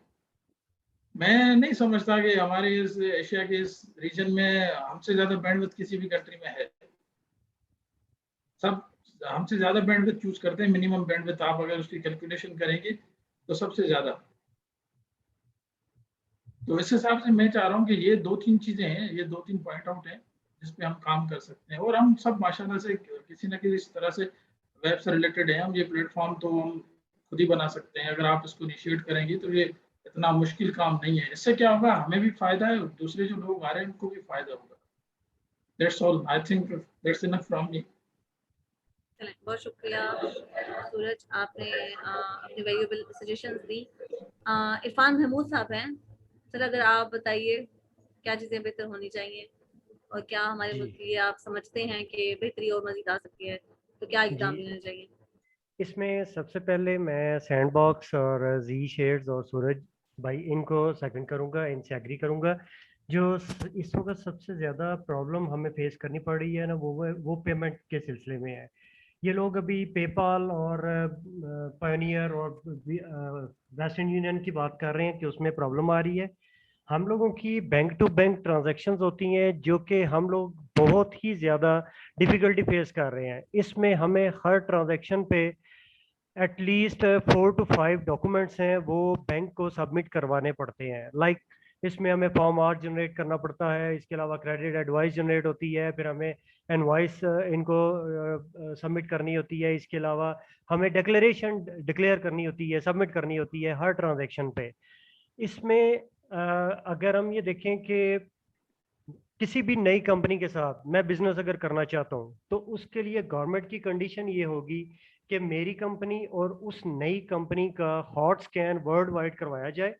मैं नहीं समझता कि हमारे इस एशिया के इस रीजन में हमसे ज्यादा बैंडविड्थ किसी भी कंट्री में है। सब हमसे ज्यादा बैंडविड्थ चूज करते हैं, मिनिमम बैंडविड्थ आप अगर उसकी कैलकुलेशन करेंगे तो सबसे ज्यादा। तो इस हिसाब से मैं चाह रहा हूँ कि ये 2-3 चीजें हैं, ये 2-3 पॉइंट आउट हैं जिस पे हम काम कर सकते हैं। और हम सब माशाल्लाह से किसी न किसी तरह से वेब से रिलेटेड हैं। हम ये प्लेटफॉर्म तो हम खुद ही बना सकते हैं, अगर आप इसको इनिशिएट करेंगे तो ये इतना मुश्किल काम नहीं है। इससे क्या होगा, हमें भी फायदा है, दूसरे जो लोग आ रहे हैं उनको भी फायदा होगा। That's all, I think that's enough from me. चलें, बहुत शुक्रिया सूरज, आपने अपनी वैल्यूएबल सजेशंस दी। इरफान महमूद साहब हैं, सर अगर आप बताइए क्या चीज़ें बेहतर होनी चाहिए और क्या हमारे मुल्क के लिए आप समझते हैं कि बेहतरी और मजीद आ सकती है, तो क्या इक़दाम लेने चाहिए? इसमें सबसे पहले मैं सैंडबॉक्स और जी शेड्स और सूरज भाई इनको सेकंड करूंगा, इनसे एग्री करूंगा। जो इस वक्त सबसे ज़्यादा प्रॉब्लम हमें फेस करनी पड़ रही है ना, वो पेमेंट के सिलसिले में है। ये लोग अभी पेपाल और पायोनियर और वेस्टर्न यूनियन की बात कर रहे हैं कि उसमें प्रॉब्लम आ रही है। हम लोगों की बैंक टू बैंक ट्रांजैक्शंस होती हैं जो कि हम लोग बहुत ही ज़्यादा डिफ़िकल्टी फेस कर रहे हैं। इसमें हमें हर ट्रांजैक्शन पे एटलीस्ट 4 to 5 डॉक्यूमेंट्स हैं वो बैंक को सबमिट करवाने पड़ते हैं। लाइक इसमें हमें फॉर्म 8 जनरेट करना पड़ता है, इसके अलावा क्रेडिट एडवाइस जनरेट होती है, फिर हमें इनवॉइस इनको सबमिट करनी होती है, इसके अलावा हमें डिक्लेरेशन डिक्लेयर करनी होती है, सबमिट करनी होती है हर ट्रांजेक्शन पे। इसमें अगर हम ये देखें कि किसी भी नई कंपनी के साथ मैं बिजनेस अगर करना चाहता हूँ तो उसके लिए गवर्नमेंट की कंडीशन ये होगी कि मेरी कंपनी और उस नई कंपनी का हॉट स्कैन वर्ल्ड वाइड करवाया जाए।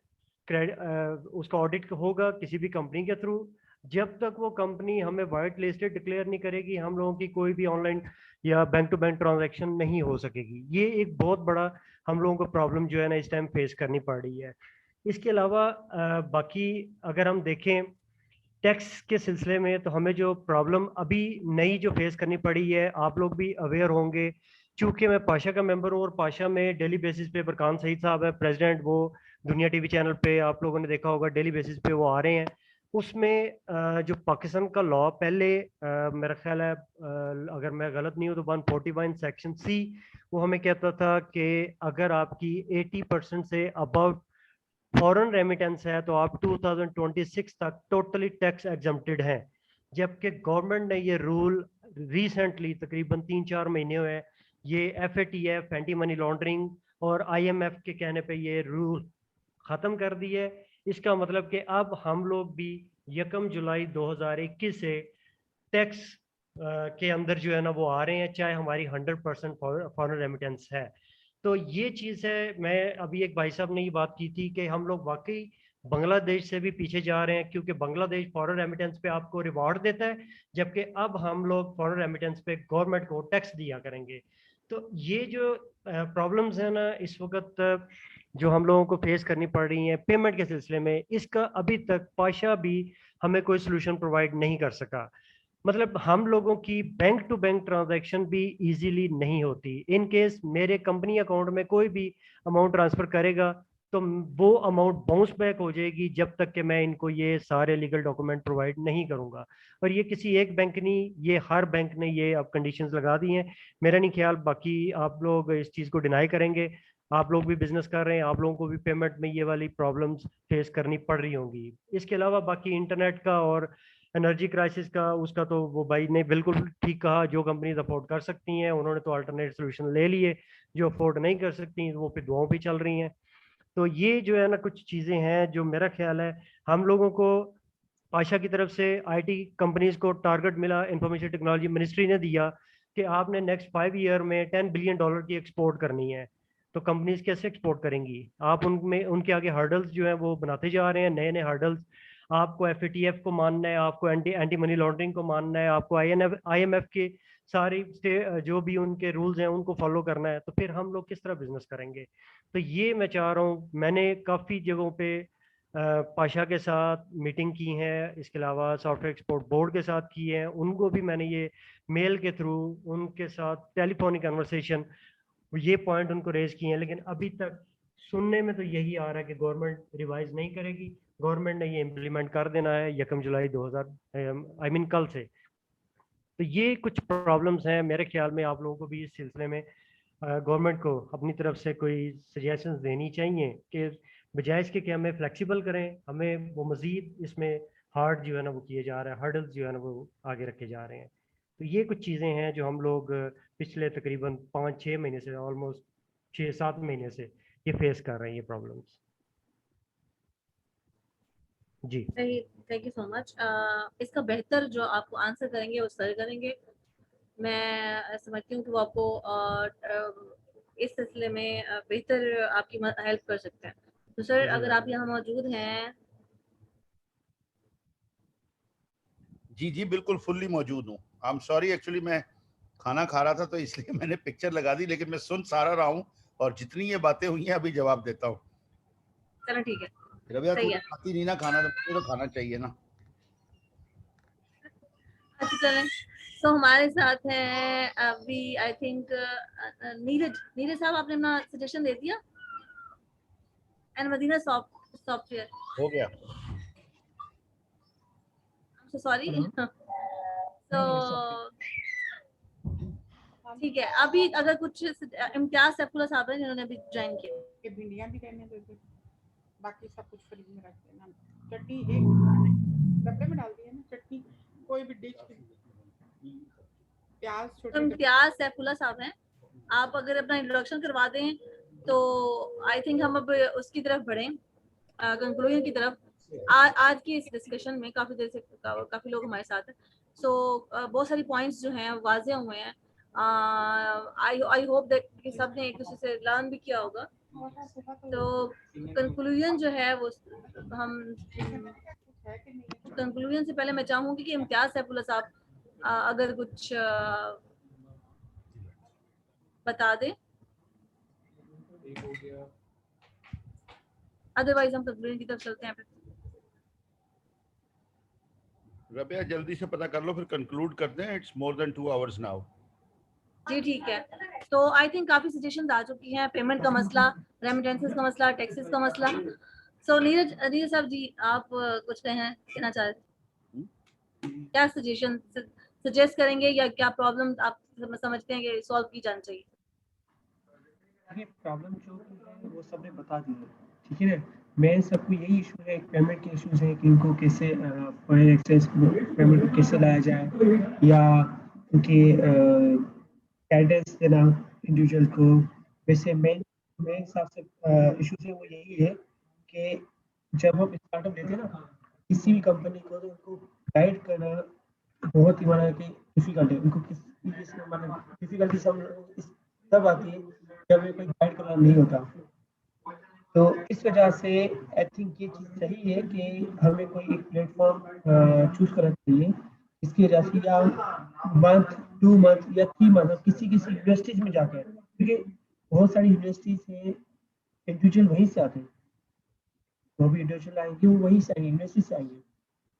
उसका ऑडिट होगा किसी भी कंपनी के थ्रू। जब तक वो कंपनी हमें वाइट लिस्टेड डिक्लेयर नहीं करेगी, हम लोगों की कोई भी ऑनलाइन या बैंक टू बैंक ट्रांजैक्शन नहीं हो सकेगी। ये एक बहुत बड़ा हम लोगों को प्रॉब्लम जो है ना इस टाइम फेस करनी पड़ रही है। इसके अलावा बाकी अगर हम देखें टैक्स के सिलसिले में, तो हमें जो प्रॉब्लम अभी नई जो फेस करनी पड़ी है, आप लोग भी अवेयर होंगे। चूँकि मैं पाशा का मेंबर हूँ और पाशा में डेली बेसिस पे बरकान सईद साहब है प्रेसिडेंट, वो दुनिया टीवी चैनल पे आप लोगों ने देखा होगा डेली बेसिस पे वो आ रहे हैं। उसमें जो पाकिस्तान का लॉ पहले मेरा ख्याल है अगर मैं गलत नहीं हूँ तो 141 सेक्शन सी वो हमें कहता था कि अगर आपकी 80% से अबाउट फॉरेन रेमिटेंस है तो आप 2026 तक टोटली टैक्स एग्जम्प्टेड हैं। जबकि गवर्नमेंट ने ये रूल रिसेंटली तकरीबन 3-4 महीने हुए ये FATF एंटी मनी लॉन्ड्रिंग और IMF के कहने पे ये रूल ख़त्म कर दी है। इसका मतलब कि अब हम लोग भी 1 जुलाई 2021 से टैक्स के अंदर जो है ना वो आ रहे हैं, चाहे हमारी 100% फॉरेन रेमिटेंस है। तो ये चीज़ है। मैं अभी एक भाई साहब ने ये बात की थी कि हम लोग वाकई बांग्लादेश से भी पीछे जा रहे हैं, क्योंकि बांग्लादेश फॉरेन रेमिटेंस पे आपको रिवॉर्ड देता है, जबकि अब हम लोग फॉरेन रेमिटेंस पे गवर्नमेंट को टैक्स दिया करेंगे। तो ये जो प्रॉब्लम्स है ना इस वक्त जो हम लोगों को फेस करनी पड़ रही हैं पेमेंट के सिलसिले में, इसका अभी तक पाशा भी हमें कोई सोल्यूशन प्रोवाइड नहीं कर सका। मतलब हम लोगों की बैंक टू बैंक ट्रांजैक्शन भी इजीली नहीं होती। इन केस मेरे कंपनी अकाउंट में कोई भी अमाउंट ट्रांसफर करेगा तो वो अमाउंट बाउंस बैक हो जाएगी जब तक कि मैं इनको ये सारे लीगल डॉक्यूमेंट प्रोवाइड नहीं करूंगा। और ये किसी एक बैंक नहीं, ये हर बैंक ने ये अब कंडीशंस लगा दी हैं। मेरा नहीं ख्याल बाकी आप लोग इस चीज़ को डिनाई करेंगे। आप लोग भी बिजनेस कर रहे हैं, आप लोगों को भी पेमेंट में ये वाली प्रॉब्लम्स फेस करनी पड़ रही होंगी। इसके अलावा बाकी इंटरनेट का और एनर्जी क्राइसिस का उसका तो वो भाई ने बिल्कुल ठीक कहा। जो कंपनीज अफोर्ड कर सकती हैं उन्होंने तो अल्टरनेट सोल्यूशन ले लिए, जो अफोर्ड नहीं कर सकती वो फिर दुआओं पे चल रही हैं। तो ये जो है ना कुछ चीज़ें हैं जो मेरा ख्याल है हम लोगों को पाशा की तरफ से IT कंपनीज को टारगेट मिला, इंफॉर्मेशन टेक्नोलॉजी मिनिस्ट्री ने दिया कि आपने नेक्स्ट 5 ईयर में $10 बिलियन की एक्सपोर्ट करनी है। तो कंपनीज कैसे एक्सपोर्ट करेंगी? आप उनमें उनके आगे हर्डल्स जो है वो बनाते जा रहे हैं, नए नए हर्डल्स। आपको FATF को मानना है, आपको एंटी मनी लॉन्ड्रिंग को मानना है, आपको IMF के सारी जो भी उनके रूल्स हैं उनको फॉलो करना है, तो फिर हम लोग किस तरह बिजनेस करेंगे? तो ये मैं चाह रहा हूँ, मैंने काफ़ी जगहों पे पाशा के साथ मीटिंग की है, इसके अलावा सॉफ्टवेयर एक्सपोर्ट बोर्ड के साथ की है, उनको भी मैंने ये मेल के थ्रू उनके साथ टेलीफोनिक कन्वर्सेशन ये पॉइंट उनको रेज किए हैं, लेकिन अभी तक सुनने में तो यही आ रहा है कि गवर्नमेंट रिवाइज नहीं करेगी, गवर्नमेंट ने ये इम्प्लीमेंट कर देना है 1 जुलाई 2000 कल से। तो ये कुछ प्रॉब्लम्स हैं, मेरे ख्याल में आप लोगों को भी इस सिलसिले में गवर्नमेंट को अपनी तरफ से कोई सजेशंस देनी चाहिए कि बजाय इसके कि हमें फ्लेक्सिबल करें, हमें वो मज़ीद इसमें हार्ड जो है ना वो किए जा रहे हैं, हर्डल्स जो है ना वो आगे रखे जा रहे हैं। तो ये कुछ चीज़ें हैं जो हम लोग पिछले तकरीबन 5-6 महीने से, ऑलमोस्ट 6-7 महीने से ये फेस कर रहे हैं ये प्रॉब्लम्स। जी थैंक यू सो मच। इसका बेहतर जो आपको आंसर करेंगे वो सर करेंगे। मैं समझती हूँ कि वो आपको इस सिलसिले में बेहतर आपकी हेल्प कर सकते हैं। तो सर अगर आप यहाँ मौजूद हैं। जी जी बिल्कुल फुल्ली मौजूद हूँ। आई एम सॉरी, एक्चुअली मैं खाना खा रहा था तो इसलिए मैंने पिक्चर लगा दी, लेकिन मैं सुन सारा रहा हूँ और जितनी ये बातें हुई हैं अभी जवाब देता हूँ। चलो ठीक है, रबिया तू खाती नहीं ना खाना, तो मुझे तो खाना चाहिए ना। अच्छा चलें, तो हमारे साथ है अभी आई थिंक नीरज साहब, आपने अपना सजेशन दे दिया। एंड मदीना सॉफ्टवेयर हो गया। सॉरी तो ठीक है, अभी अगर कुछ इम्तियाज सैफुल्लाह साहब हैं जिन्होंने अभी ज्वाइन किया। भिंडियाँ भी रहने दो, बाकी सब कुछ फ्रिज में रख देना। चटनी एक डब्बे में डाल दी है ना, चटनी कोई भी डिश, प्याज छोटे। इम्तियाज सैफुल्लाह साहब हैं, आप अगर अपना इंट्रोडक्शन करवा दें तो आई थिंक हम अब उसकी तरफ बढ़ें, कंक्लूजन की तरफ। आज की इस डिस्कशन में काफ़ी देर से काफ़ी लोग हमारे साथ हैं, सो बहुत सारी पॉइंट्स जो हैं वाजे हुए हैं। आई होप दैट कि सब ने एक दूसरे से लर्न भी किया होगा। तो कंक्लूजन जो है वो हम कंक्लूजन से पहले मैं चाहूँगी कि इम्तियाज सैफुल्लाह साहब अगर कुछ बता दें, अदरवाइज हम कंक्लूजन की तरफ चलते हैं। रबिया जल्दी से पता कर लो, फिर कंक्लूड करते हैं। It's more than 2 hours now. जी ठीक है, तो आई थिंक काफी सजेशन आ चुकी हैं, पेमेंट का मसला, रेमिटेंसेस का मसला, टैक्सेस का मसला। सो नीरज साहब जी, आप कुछ कहना चाह रहे हैं? क्या सजेशन सजेस्ट करेंगे या क्या प्रॉब्लम आप समझते हैं कि सॉल्व की जानी चाहिए? प्रॉब्लम जो है वो सबने बता दी है, ठीक है ना। मेन सबको यही इशू है, पेमेंट के इश्यूज हैं कि इनको कैसे फॉरेन एक्सचेंज पेमेंट को कैसे लाया जाए, या उनकी गाइडेंस देना इंडिविजुअल को। वैसे मेन हिसाब से इश्यूज है वो यही है कि जब हम स्टार्टअप लेते हैं ना किसी भी कंपनी को, तो उनको गाइड करना बहुत ही माना कि डिफिकल्ट है। उनको किसी माना डिफिकल्टी तब आती है जब कोई गाइड करना नहीं होता। तो इस वजह से आई थिंक ये चीज़ सही है कि हमें कोई एक प्लेटफॉर्म चूज करना चाहिए, इसकी वजह से या मंथ 2 मंथ या 3 मंथ किसी यूनिवर्सिटीज में जाकर, क्योंकि बहुत सारी यूनिवर्सिटीज हैं इंडिविजुअल वहीं से आते हैं, वो भी इंडिविजुअल आएंगे, वो वहीं से आएंगे, यूनिवर्सिटी से आएंगे।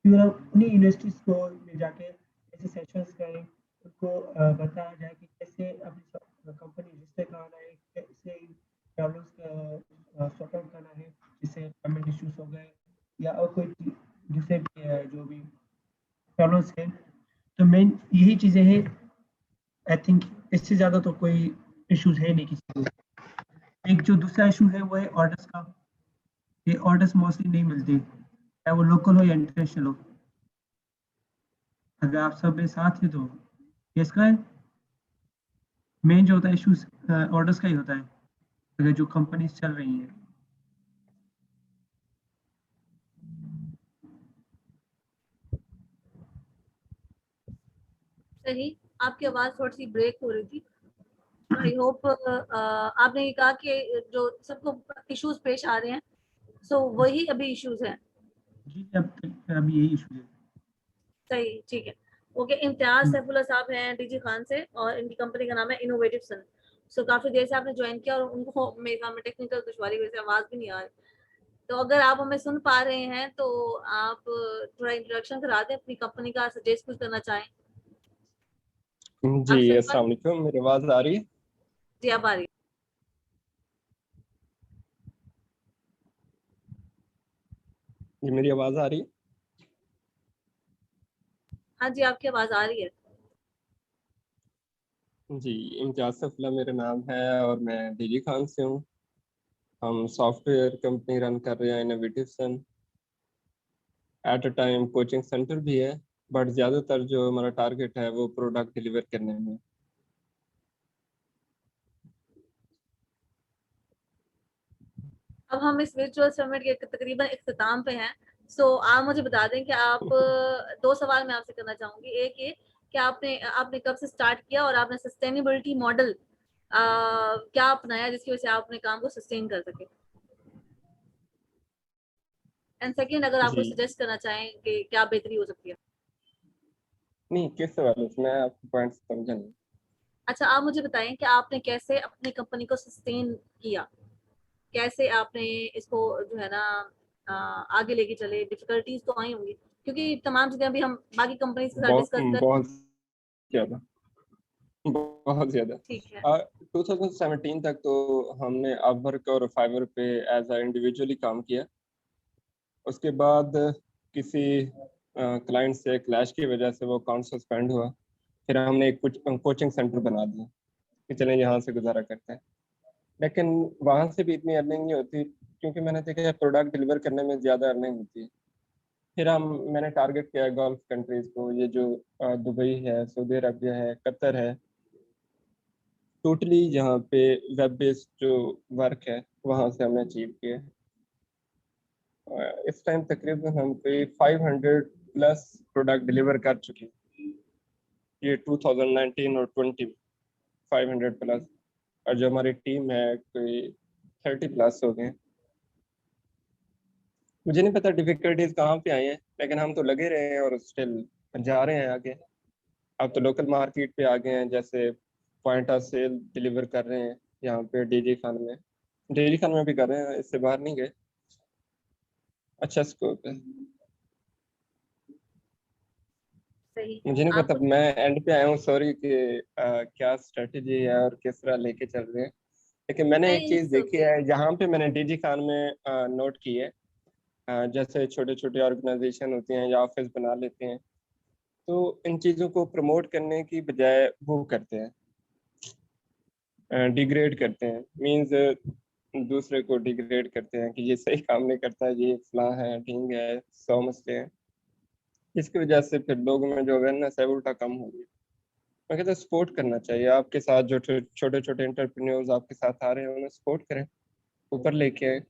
क्यों ना उन्हीं यूनिवर्सिटीज को में जाके ऐसे सेशंस करें, उनको बताया जाए कि कैसे अपनी कंपनी रजिस्टर कराना है, कैसे प्रॉब्लम्स सॉर्ट आउट करना है, जैसे पेमेंट इश्यूज हो गए या और कोई दूसरे जो भी प्रॉब्लम्स हैं। तो मेन यही चीज़ें हैं। आई थिंक इससे ज़्यादा तो कोई इश्यूज है नहीं किसी को। एक जो दूसरा इशू है वो है ऑर्डर्स का। ये ऑर्डर्स मोस्टली नहीं मिलते, चाहे वो लोकल हो या इंटरनेशनल हो। अगर आप सब में साथ हैं तो इसका मेन जो होता है इशूज ऑर्डर्स का ही होता है, अगर जो कंपनीज चल रही हैं। सही, आपकी आवाज थोड़ी सी ब्रेक हो रही थी। आई होप आपने ये कहा कि जो सबको इश्यूज पेश आ रहे हैं, सो वही अभी इश्यूज हैं। जी, अब अभी यही इशू है। सही, ठीक है, ओके। इम्तियाज सैफुल्लाह साहब हैं डीजी खान से और इनकी कंपनी का नाम है इनोवेटिव सन। सो काफी देर से आपने ज्वाइन किया और उनको मेरे काम में टेक्निकल दुश्वारी की वजह से आवाज भी नहीं आ रही, तो अगर आप हमें सुन पा रहे हैं तो आप थोड़ा इंट्रोडक्शन करा दें अपनी कंपनी का, सजेस्ट कुछ करना चाहें। जी अस्सलाम वालेकुम, मेरी आवाज आ रही है? जी आप आ रही है। जी मेरी आवाज आ रही है? हाँ जी आपकी आवाज आ रही है। जी इम्तियाज सैफुल्लाह मेरा नाम है और मैं डीजी खान से हूँ। हम सॉफ्टवेयर कंपनी रन कर रहे हैं innovative sun. At a time coaching centre भी है, बट ज़्यादातर जो हमारा टारगेट है वो प्रोडक्ट डिलीवर करने में। अब हम इस वर्चुअल समिट के तकरीबन इख्तिताम पे हैं। सो आप मुझे बता दें कि आप दो सवाल मैं आपसे करना चाहूंगी। एक ये कि आपने कब से स्टार्ट किया और आपने सस्टेनेबिलिटी मॉडल क्या अपनाया जिसकी वजह से आप अपने काम को सस्टेन कर सके। एंड सेकंड, अगर आप कुछ सजेस्ट करना चाहें कि क्या बेहतरी हो सकती है। नहीं, किस सवाल से? मैं आपको पॉइंट समझा नहीं। अच्छा, आप मुझे बताएं कि आपने कैसे अपनी कंपनी को सस्टेन किया, कैसे आपने इसको जो है ना आगे लेके चले। डिफिकल्टीज तो आई होंगी क्योंकि तमाम चीजें अभी हम बाकी कंपनीज के साथ डिस्कस कर। बहुत ज़्यादा, बहुत ज़्यादा। ठीक है। 2017 तक तो हमने अपवर्क और फाइवर पे एज अ इंडिविजुअली काम किया। उसके बाद किसी क्लाइंट से क्लैश की वजह से वो अकाउंट सस्पेंड हुआ। फिर हमने एक कोचिंग सेंटर बना दिया कि चलें यहाँ से गुजारा करते हैं, लेकिन वहाँ से भी इतनी अर्निंग नहीं होती क्योंकि मैंने देखा है प्रोडक्ट डिलीवर करने में ज़्यादा अर्निंग होती है। फिर मैंने टारगेट किया गल्फ कंट्रीज़ को, ये जो दुबई है, सऊदी अरबिया है, कतर है, टोटली जहाँ पे वेब बेस्ड जो वर्क है वहाँ से हमने अचीव किया। इस टाइम तकरीबन हम कोई 500 प्लस प्रोडक्ट डिलीवर कर चुके हैं। ये 2019 और 20 500 प्लस, और जो हमारी टीम है कोई 30 प्लस हो गए। मुझे नहीं पता डिफिकल्टीज कहाँ पे आई हैं, लेकिन हम तो लगे रहे हैं और स्टिल जा रहे हैं आगे। अब तो लोकल मार्केट पे आ गए हैं, जैसे पॉइंट ऑफ सेल डिलीवर कर रहे हैं यहाँ पे डीजी खान में भी कर रहे हैं, इससे बाहर नहीं गए। अच्छा स्कोप है। सही। मुझे नहीं पता, मैं एंड पे आया हूँ, सॉरी कि क्या स्ट्रेटजी है और किस तरह लेके चल रहे हैं। लेकिन मैंने एक चीज़ देखी है जहाँ पे मैंने डीजी खान में नोट की है, जैसे छोटे छोटे ऑर्गेनाइजेशन होती हैं या ऑफिस बना लेते हैं, तो इन चीज़ों को प्रमोट करने की बजाय वो करते हैं, डिग्रेड करते हैं। मींस दूसरे को डिग्रेड करते हैं कि ये सही काम नहीं करता, ये फलां है, ढींग है, 100 मसले हैं। इसकी वजह से फिर लोगों में जो अवेयरनेस है उल्टा कम हो गई। मैं कहता सपोर्ट करना चाहिए। आपके साथ जो छोटे छोटे एंटरप्रेन्योर्स आपके साथ आ रहे हैं उन्हें सपोर्ट करें, ऊपर लेके आए।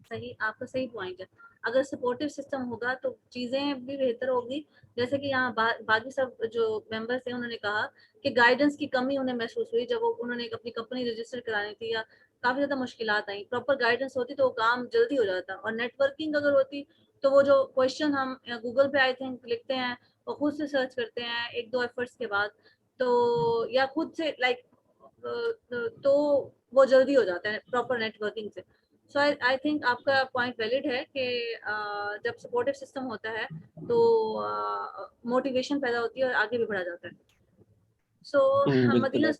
सही, आपका सही पॉइंट है। अगर सपोर्टिव सिस्टम होगा तो चीजें भी बेहतर होगी। जैसे कि यहाँ बाकी सब जो मेंबर्स हैं उन्होंने कहा कि गाइडेंस की कमी उन्हें महसूस हुई जब उन्होंने अपनी कंपनी रजिस्टर करानी थी, या काफी ज्यादा मुश्किलात आई। प्रॉपर गाइडेंस होती तो वो काम जल्दी हो जाता, और नेटवर्किंग अगर होती तो वो जो क्वेश्चन हम गूगल पे आई थिंक लिखते हैं वो खुद से सर्च करते हैं एक दो एफर्ट्स के बाद, तो या खुद से लाइक तो वो जल्दी हो जाता है प्रॉपर नेटवर्किंग से। सो आई थिंक आपका पॉइंट वैलिड है कि जब सपोर्टिव सिस्टम होता है तो मोटिवेशन पैदा होती है और आगे भी बढ़ा जाता है। So Madina,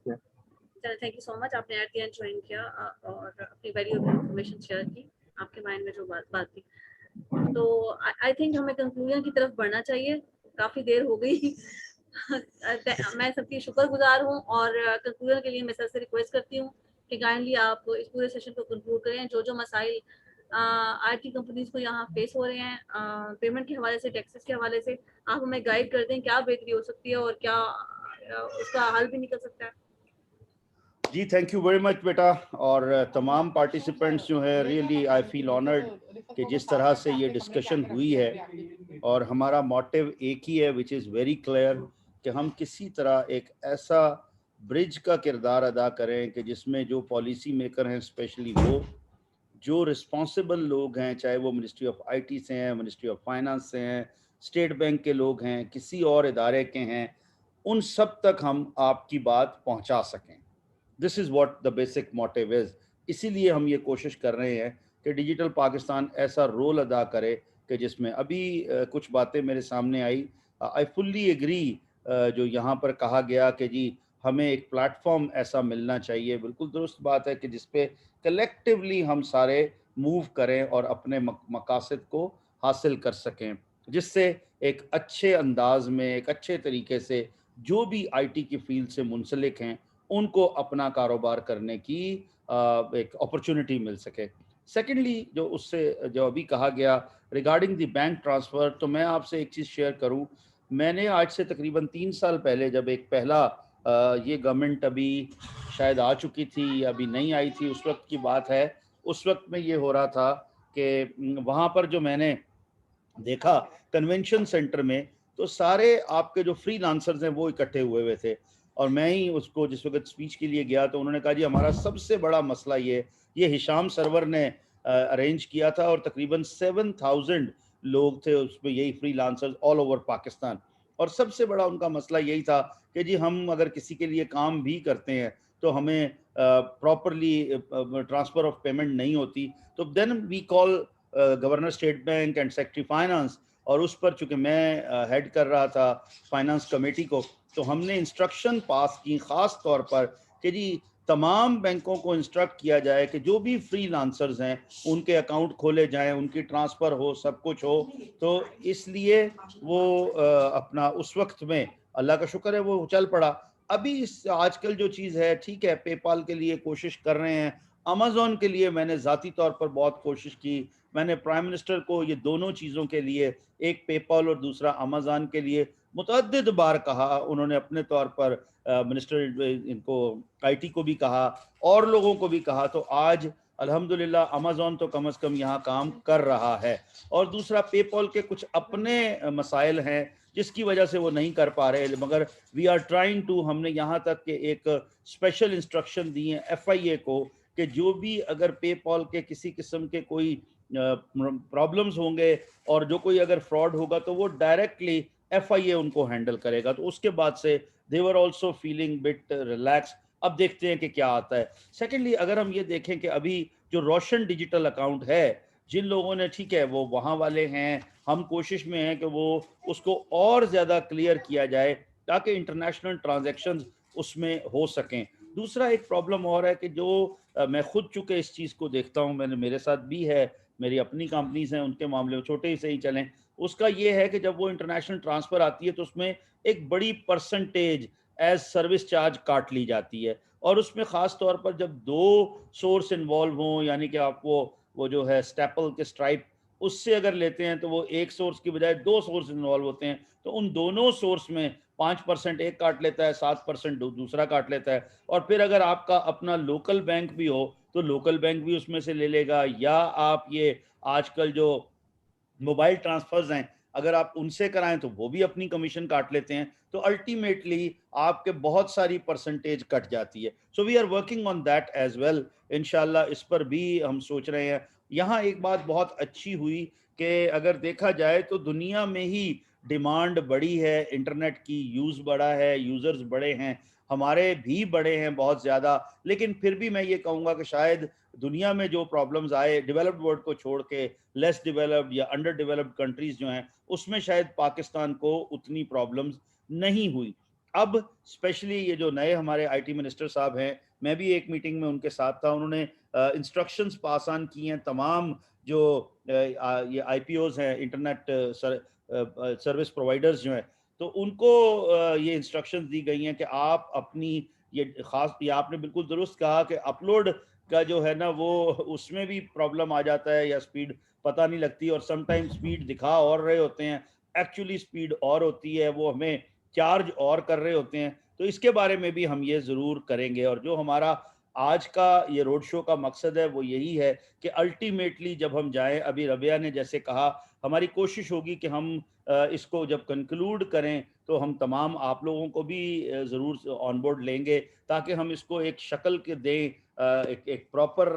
thank you so much, आपने एट द एंड ज्वाइन किया और अपनी वैल्यूएबल इंफॉर्मेशन शेयर की, आपके माइंड में जो बात थी। तो आई थिंक हमें कंक्लूजन की तरफ बढ़ना चाहिए, काफ़ी देर हो गई। मैं सबकी शुक्रगुजार हूँ और कंक्लूजन के लिए मैं सर से रिक्वेस्ट करती हूँ कि काइंडली आप इस पूरे सेशन को कंक्लूड करें। जो जो मसाइल आईटी कंपनीज को यहाँ फेस हो रहे हैं पेमेंट के हवाले से, टैक्सेस के हवाले से, आप हमें गाइड कर दें क्या बेहतरी हो सकती है और क्या उसका हल भी निकल सकता है। जी थैंक यू वेरी मच बेटा। और तमाम पार्टिसिपेंट्स जो है रियली आई फील ऑनर्ड कि जिस तरह से ये डिस्कशन हुई है, और हमारा मोटिव एक ही है विच इज़ वेरी क्लियर कि हम किसी तरह एक ऐसा ब्रिज का किरदार अदा करें कि जिसमें जो पॉलिसी मेकर हैं स्पेशली जो रिस्पॉन्सिबल लोग हैं, चाहे वो मिनिस्ट्री ऑफ आईटी से हैं, मिनिस्ट्री ऑफ फाइनेंस से हैं, स्टेट बैंक के लोग हैं, किसी और इदारे के हैं, उन सब तक हम आपकी बात पहुंचा सकें। This is what the basic motive is. इसीलिए हम ये कोशिश कर रहे हैं कि डिजिटल पाकिस्तान ऐसा रोल अदा करे कि जिसमें अभी कुछ बातें मेरे सामने आई। आई फुल्ली एग्री जो यहाँ पर कहा गया कि जी हमें एक प्लेटफॉर्म ऐसा मिलना चाहिए। बिल्कुल दुरुस्त बात है कि जिसपे कलेक्टिवली हम सारे मूव करें और अपने मकासद को हासिल कर सकें, जिससे एक अच्छे अंदाज में, एक अच्छे तरीके से जो भी आईटी की फील्ड से मुंसलिक हैं उनको अपना कारोबार करने की एक अपॉर्चुनिटी मिल सके। सेकेंडली, जो उससे जो अभी कहा गया रिगार्डिंग द बैंक ट्रांसफ़र, तो मैं आपसे एक चीज़ शेयर करूं। मैंने आज से तकरीबन 3 साल पहले जब एक पहला ये गवर्नमेंट अभी शायद आ चुकी थी या अभी नहीं आई थी, उस वक्त की बात है। उस वक्त में ये हो रहा था कि वहाँ पर जो मैंने देखा कन्वेंशन सेंटर में, तो सारे आपके जो फ्रीलांसर्स हैं वो इकट्ठे हुए हुए थे। और मैं ही उसको जिस वक्त स्पीच के लिए गया तो उन्होंने कहा जी हमारा सबसे बड़ा मसला ये हिशाम सरवर ने अरेंज किया था और तकरीबन 7000 लोग थे उसमें, यही फ्रीलांसर्स ऑल ओवर पाकिस्तान। और सबसे बड़ा उनका मसला यही था कि जी हम अगर किसी के लिए काम भी करते हैं तो हमें प्रॉपरली ट्रांसफ़र ऑफ पेमेंट नहीं होती। तो then we call governor state bank and secretary finance, और उस पर चूँकि मैं हेड कर रहा था फाइनेंस कमेटी को, तो हमने इंस्ट्रक्शन पास की ख़ास तौर पर कि जी तमाम बैंकों को इंस्ट्रक्ट किया जाए कि जो भी फ्रीलांसर्स हैं उनके अकाउंट खोले जाएं, उनकी ट्रांसफ़र हो, सब कुछ हो। तो इसलिए वो अपना उस वक्त में अल्लाह का शुक्र है वो चल पड़ा। अभी इस आजकल जो चीज़ है, ठीक है, पेपाल के लिए कोशिश कर रहे हैं, अमेज़ॉन के लिए मैंने ज़ाती तौर पर बहुत कोशिश की। मैंने प्राइम मिनिस्टर को ये दोनों चीज़ों के लिए, एक पेपाल और दूसरा अमेज़ॉन के लिए मुतअद्दिद बार कहा। उन्होंने अपने तौर पर मिनिस्टर इनको आईटी को भी कहा और लोगों को भी कहा। तो आज अल्हम्दुलिल्लाह अमेज़ॉन तो कम से कम यहाँ काम कर रहा है। और दूसरा पेपाल के कुछ अपने मसाइल हैं जिसकी वजह से वो नहीं कर पा रहे, मगर वी आर ट्राइंग टू। हमने यहाँ तक के एक स्पेशल इंस्ट्रक्शन दी हैं एफआईए को कि जो भी अगर पेपाल के किसी किस्म के कोई प्रॉब्लम्स होंगे और जो कोई अगर फ्रॉड होगा तो वो डायरेक्टली एफआईए उनको हैंडल करेगा। तो उसके बाद से they were also feeling bit relax. अब देखते हैं कि क्या आता है। सेकेंडली, अगर हम ये देखें कि अभी जो रोशन डिजिटल अकाउंट है, जिन लोगों ने, ठीक है, वो वहाँ वाले हैं, हम कोशिश में हैं कि वो उसको और ज़्यादा क्लियर किया जाए ताकि इंटरनेशनल ट्रांजैक्शंस उसमें हो सकें। दूसरा एक प्रॉब्लम और है कि जो मैं खुद चूँकि इस चीज़ को देखता हूँ, मैंने मेरे साथ भी है, मेरी अपनी कंपनीज हैं, उनके मामले में छोटे ही से ही चलें, उसका ये है कि जब वो इंटरनेशनल ट्रांसफ़र आती है तो उसमें एक बड़ी परसेंटेज एज सर्विस चार्ज काट ली जाती है। और उसमें ख़ास तौर पर जब 2 सोर्स इन्वॉल्व हों, यानी कि आप वो जो है स्टेपल के स्ट्राइप, उससे अगर लेते हैं तो वो एक सोर्स की बजाय 2 सोर्स इन्वॉल्व होते हैं। तो उन दोनों सोर्स में 5% एक काट लेता है, 7% दूसरा काट लेता है। और फिर अगर आपका अपना लोकल बैंक भी हो तो लोकल बैंक भी उसमें से ले लेगा, या आप ये आजकल जो मोबाइल ट्रांसफर्स हैं अगर आप उनसे कराएं तो वो भी अपनी कमीशन काट लेते हैं। तो अल्टीमेटली आपके बहुत सारी परसेंटेज कट जाती है। So we are working on that as well. इंशाल्लाह इस पर भी हम सोच रहे हैं। यहाँ एक बात बहुत अच्छी हुई कि अगर देखा जाए तो दुनिया में ही डिमांड बढ़ी है, इंटरनेट की यूज़ बढ़ा है, यूज़र्स बढ़े हैं, हमारे भी बढ़े हैं बहुत ज़्यादा। लेकिन फिर भी मैं ये कहूँगा कि शायद दुनिया में जो प्रॉब्लम्स आए डेवलप्ड वर्ल्ड को छोड़ के, लेस डेवलप्ड या अंडर डेवलप्ड कंट्रीज जो हैं, उसमें शायद पाकिस्तान को उतनी प्रॉब्लम्स नहीं हुई। अब स्पेशली ये जो नए हमारे आईटी मिनिस्टर साहब हैं, मैं भी एक मीटिंग में उनके साथ था, उन्होंने इंस्ट्रक्शंस पास ऑन की हैं तमाम जो ये आईपीओज हैं, इंटरनेट सर्विस प्रोवाइडर्स जो हैं, तो उनको ये इंस्ट्रक्शंस दी गई हैं कि आप अपनी ये खास, ये आपने बिल्कुल दुरुस्त कहा कि अपलोड का जो है ना वो उसमें भी प्रॉब्लम आ जाता है या स्पीड पता नहीं लगती, और समटाइम स्पीड दिखा और रहे होते हैं, एक्चुअली स्पीड और होती है, वो हमें चार्ज और कर रहे होते हैं। तो इसके बारे में भी हम ये ज़रूर करेंगे। और जो हमारा आज का ये रोड शो का मकसद है वो यही है कि अल्टीमेटली जब हम जाएं, अभी रबिया ने जैसे कहा, हमारी कोशिश होगी कि हम इसको जब कंक्लूड करें तो हम तमाम आप लोगों को भी ज़रूर ऑन बोर्ड लेंगे ताकि हम इसको एक शक्ल के दें एक प्रॉपर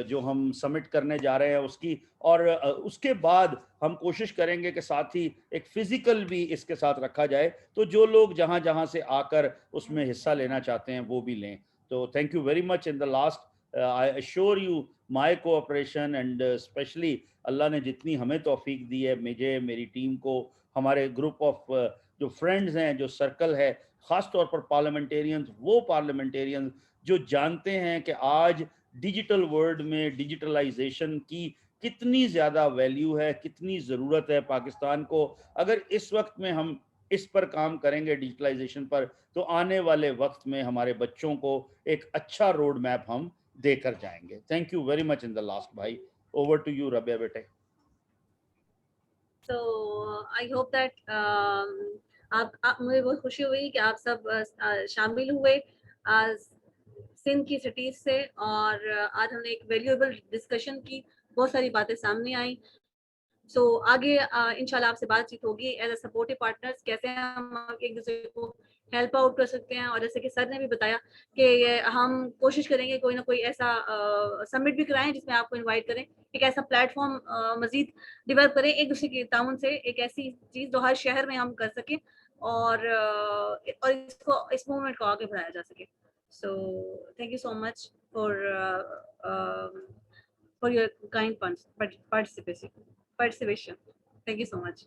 जो हम सबमिट करने जा रहे हैं उसकी, और उसके बाद हम कोशिश करेंगे कि साथ ही एक फिजिकल भी इसके साथ रखा जाए, तो जो लोग जहां जहां से आकर उसमें हिस्सा लेना चाहते हैं वो भी लें। तो thank you very much. In the last I assure you my cooperation and specially अल्लाह ने जितनी हमें तौफीक दी है, मुझे, मेरी टीम को, हमारे ग्रुप ऑफ जो फ्रेंड्स हैं, जो सर्कल है, ख़ास तौर पर पार्लियामेंटेरियंस, वो पार्लियामेंटेरियंस जो जानते हैं कि आज डिजिटल वर्ल्ड में डिजिटलाइजेशन की कितनी ज़्यादा वैल्यू है, कितनी ज़रूरत है पाकिस्तान को। अगर इस वक्त में हम इस पर काम करेंगे डिजिटलाइजेशन पर, तो आने वाले वक्त में हमारे बच्चों को एक अच्छा रोड मैप हम देकर जाएंगे। Thank you very much in the last भाई। ओवर टू यू रबिया बेटे। So I hope that आप मुझे बहुत खुशी हुई कि आप सब शामिल हुए सिंध की सिटीज से, और आज हमने एक वैल्यूएबल डिस्कशन की, बहुत सारी बातें सामने आई। सो आगे इंशाल्लाह आपसे बातचीत होगी एज अ सपोर्टिव पार्टनर्स, कैसे हम एक दूसरे को हेल्प आउट कर सकते हैं। और जैसे कि सर ने भी बताया कि हम कोशिश करेंगे कोई ना कोई ऐसा समिट भी कराएं जिसमें आपको इनवाइट करें, एक ऐसा प्लेटफॉर्म मजीद डेवलप करें एक दूसरे के ताउन से, एक ऐसी चीज़ जो हर शहर में हम कर सकें और इसको, इस मूवमेंट को आगे बढ़ाया जा सके। So thank you so much for your kind participation. Thank you so much.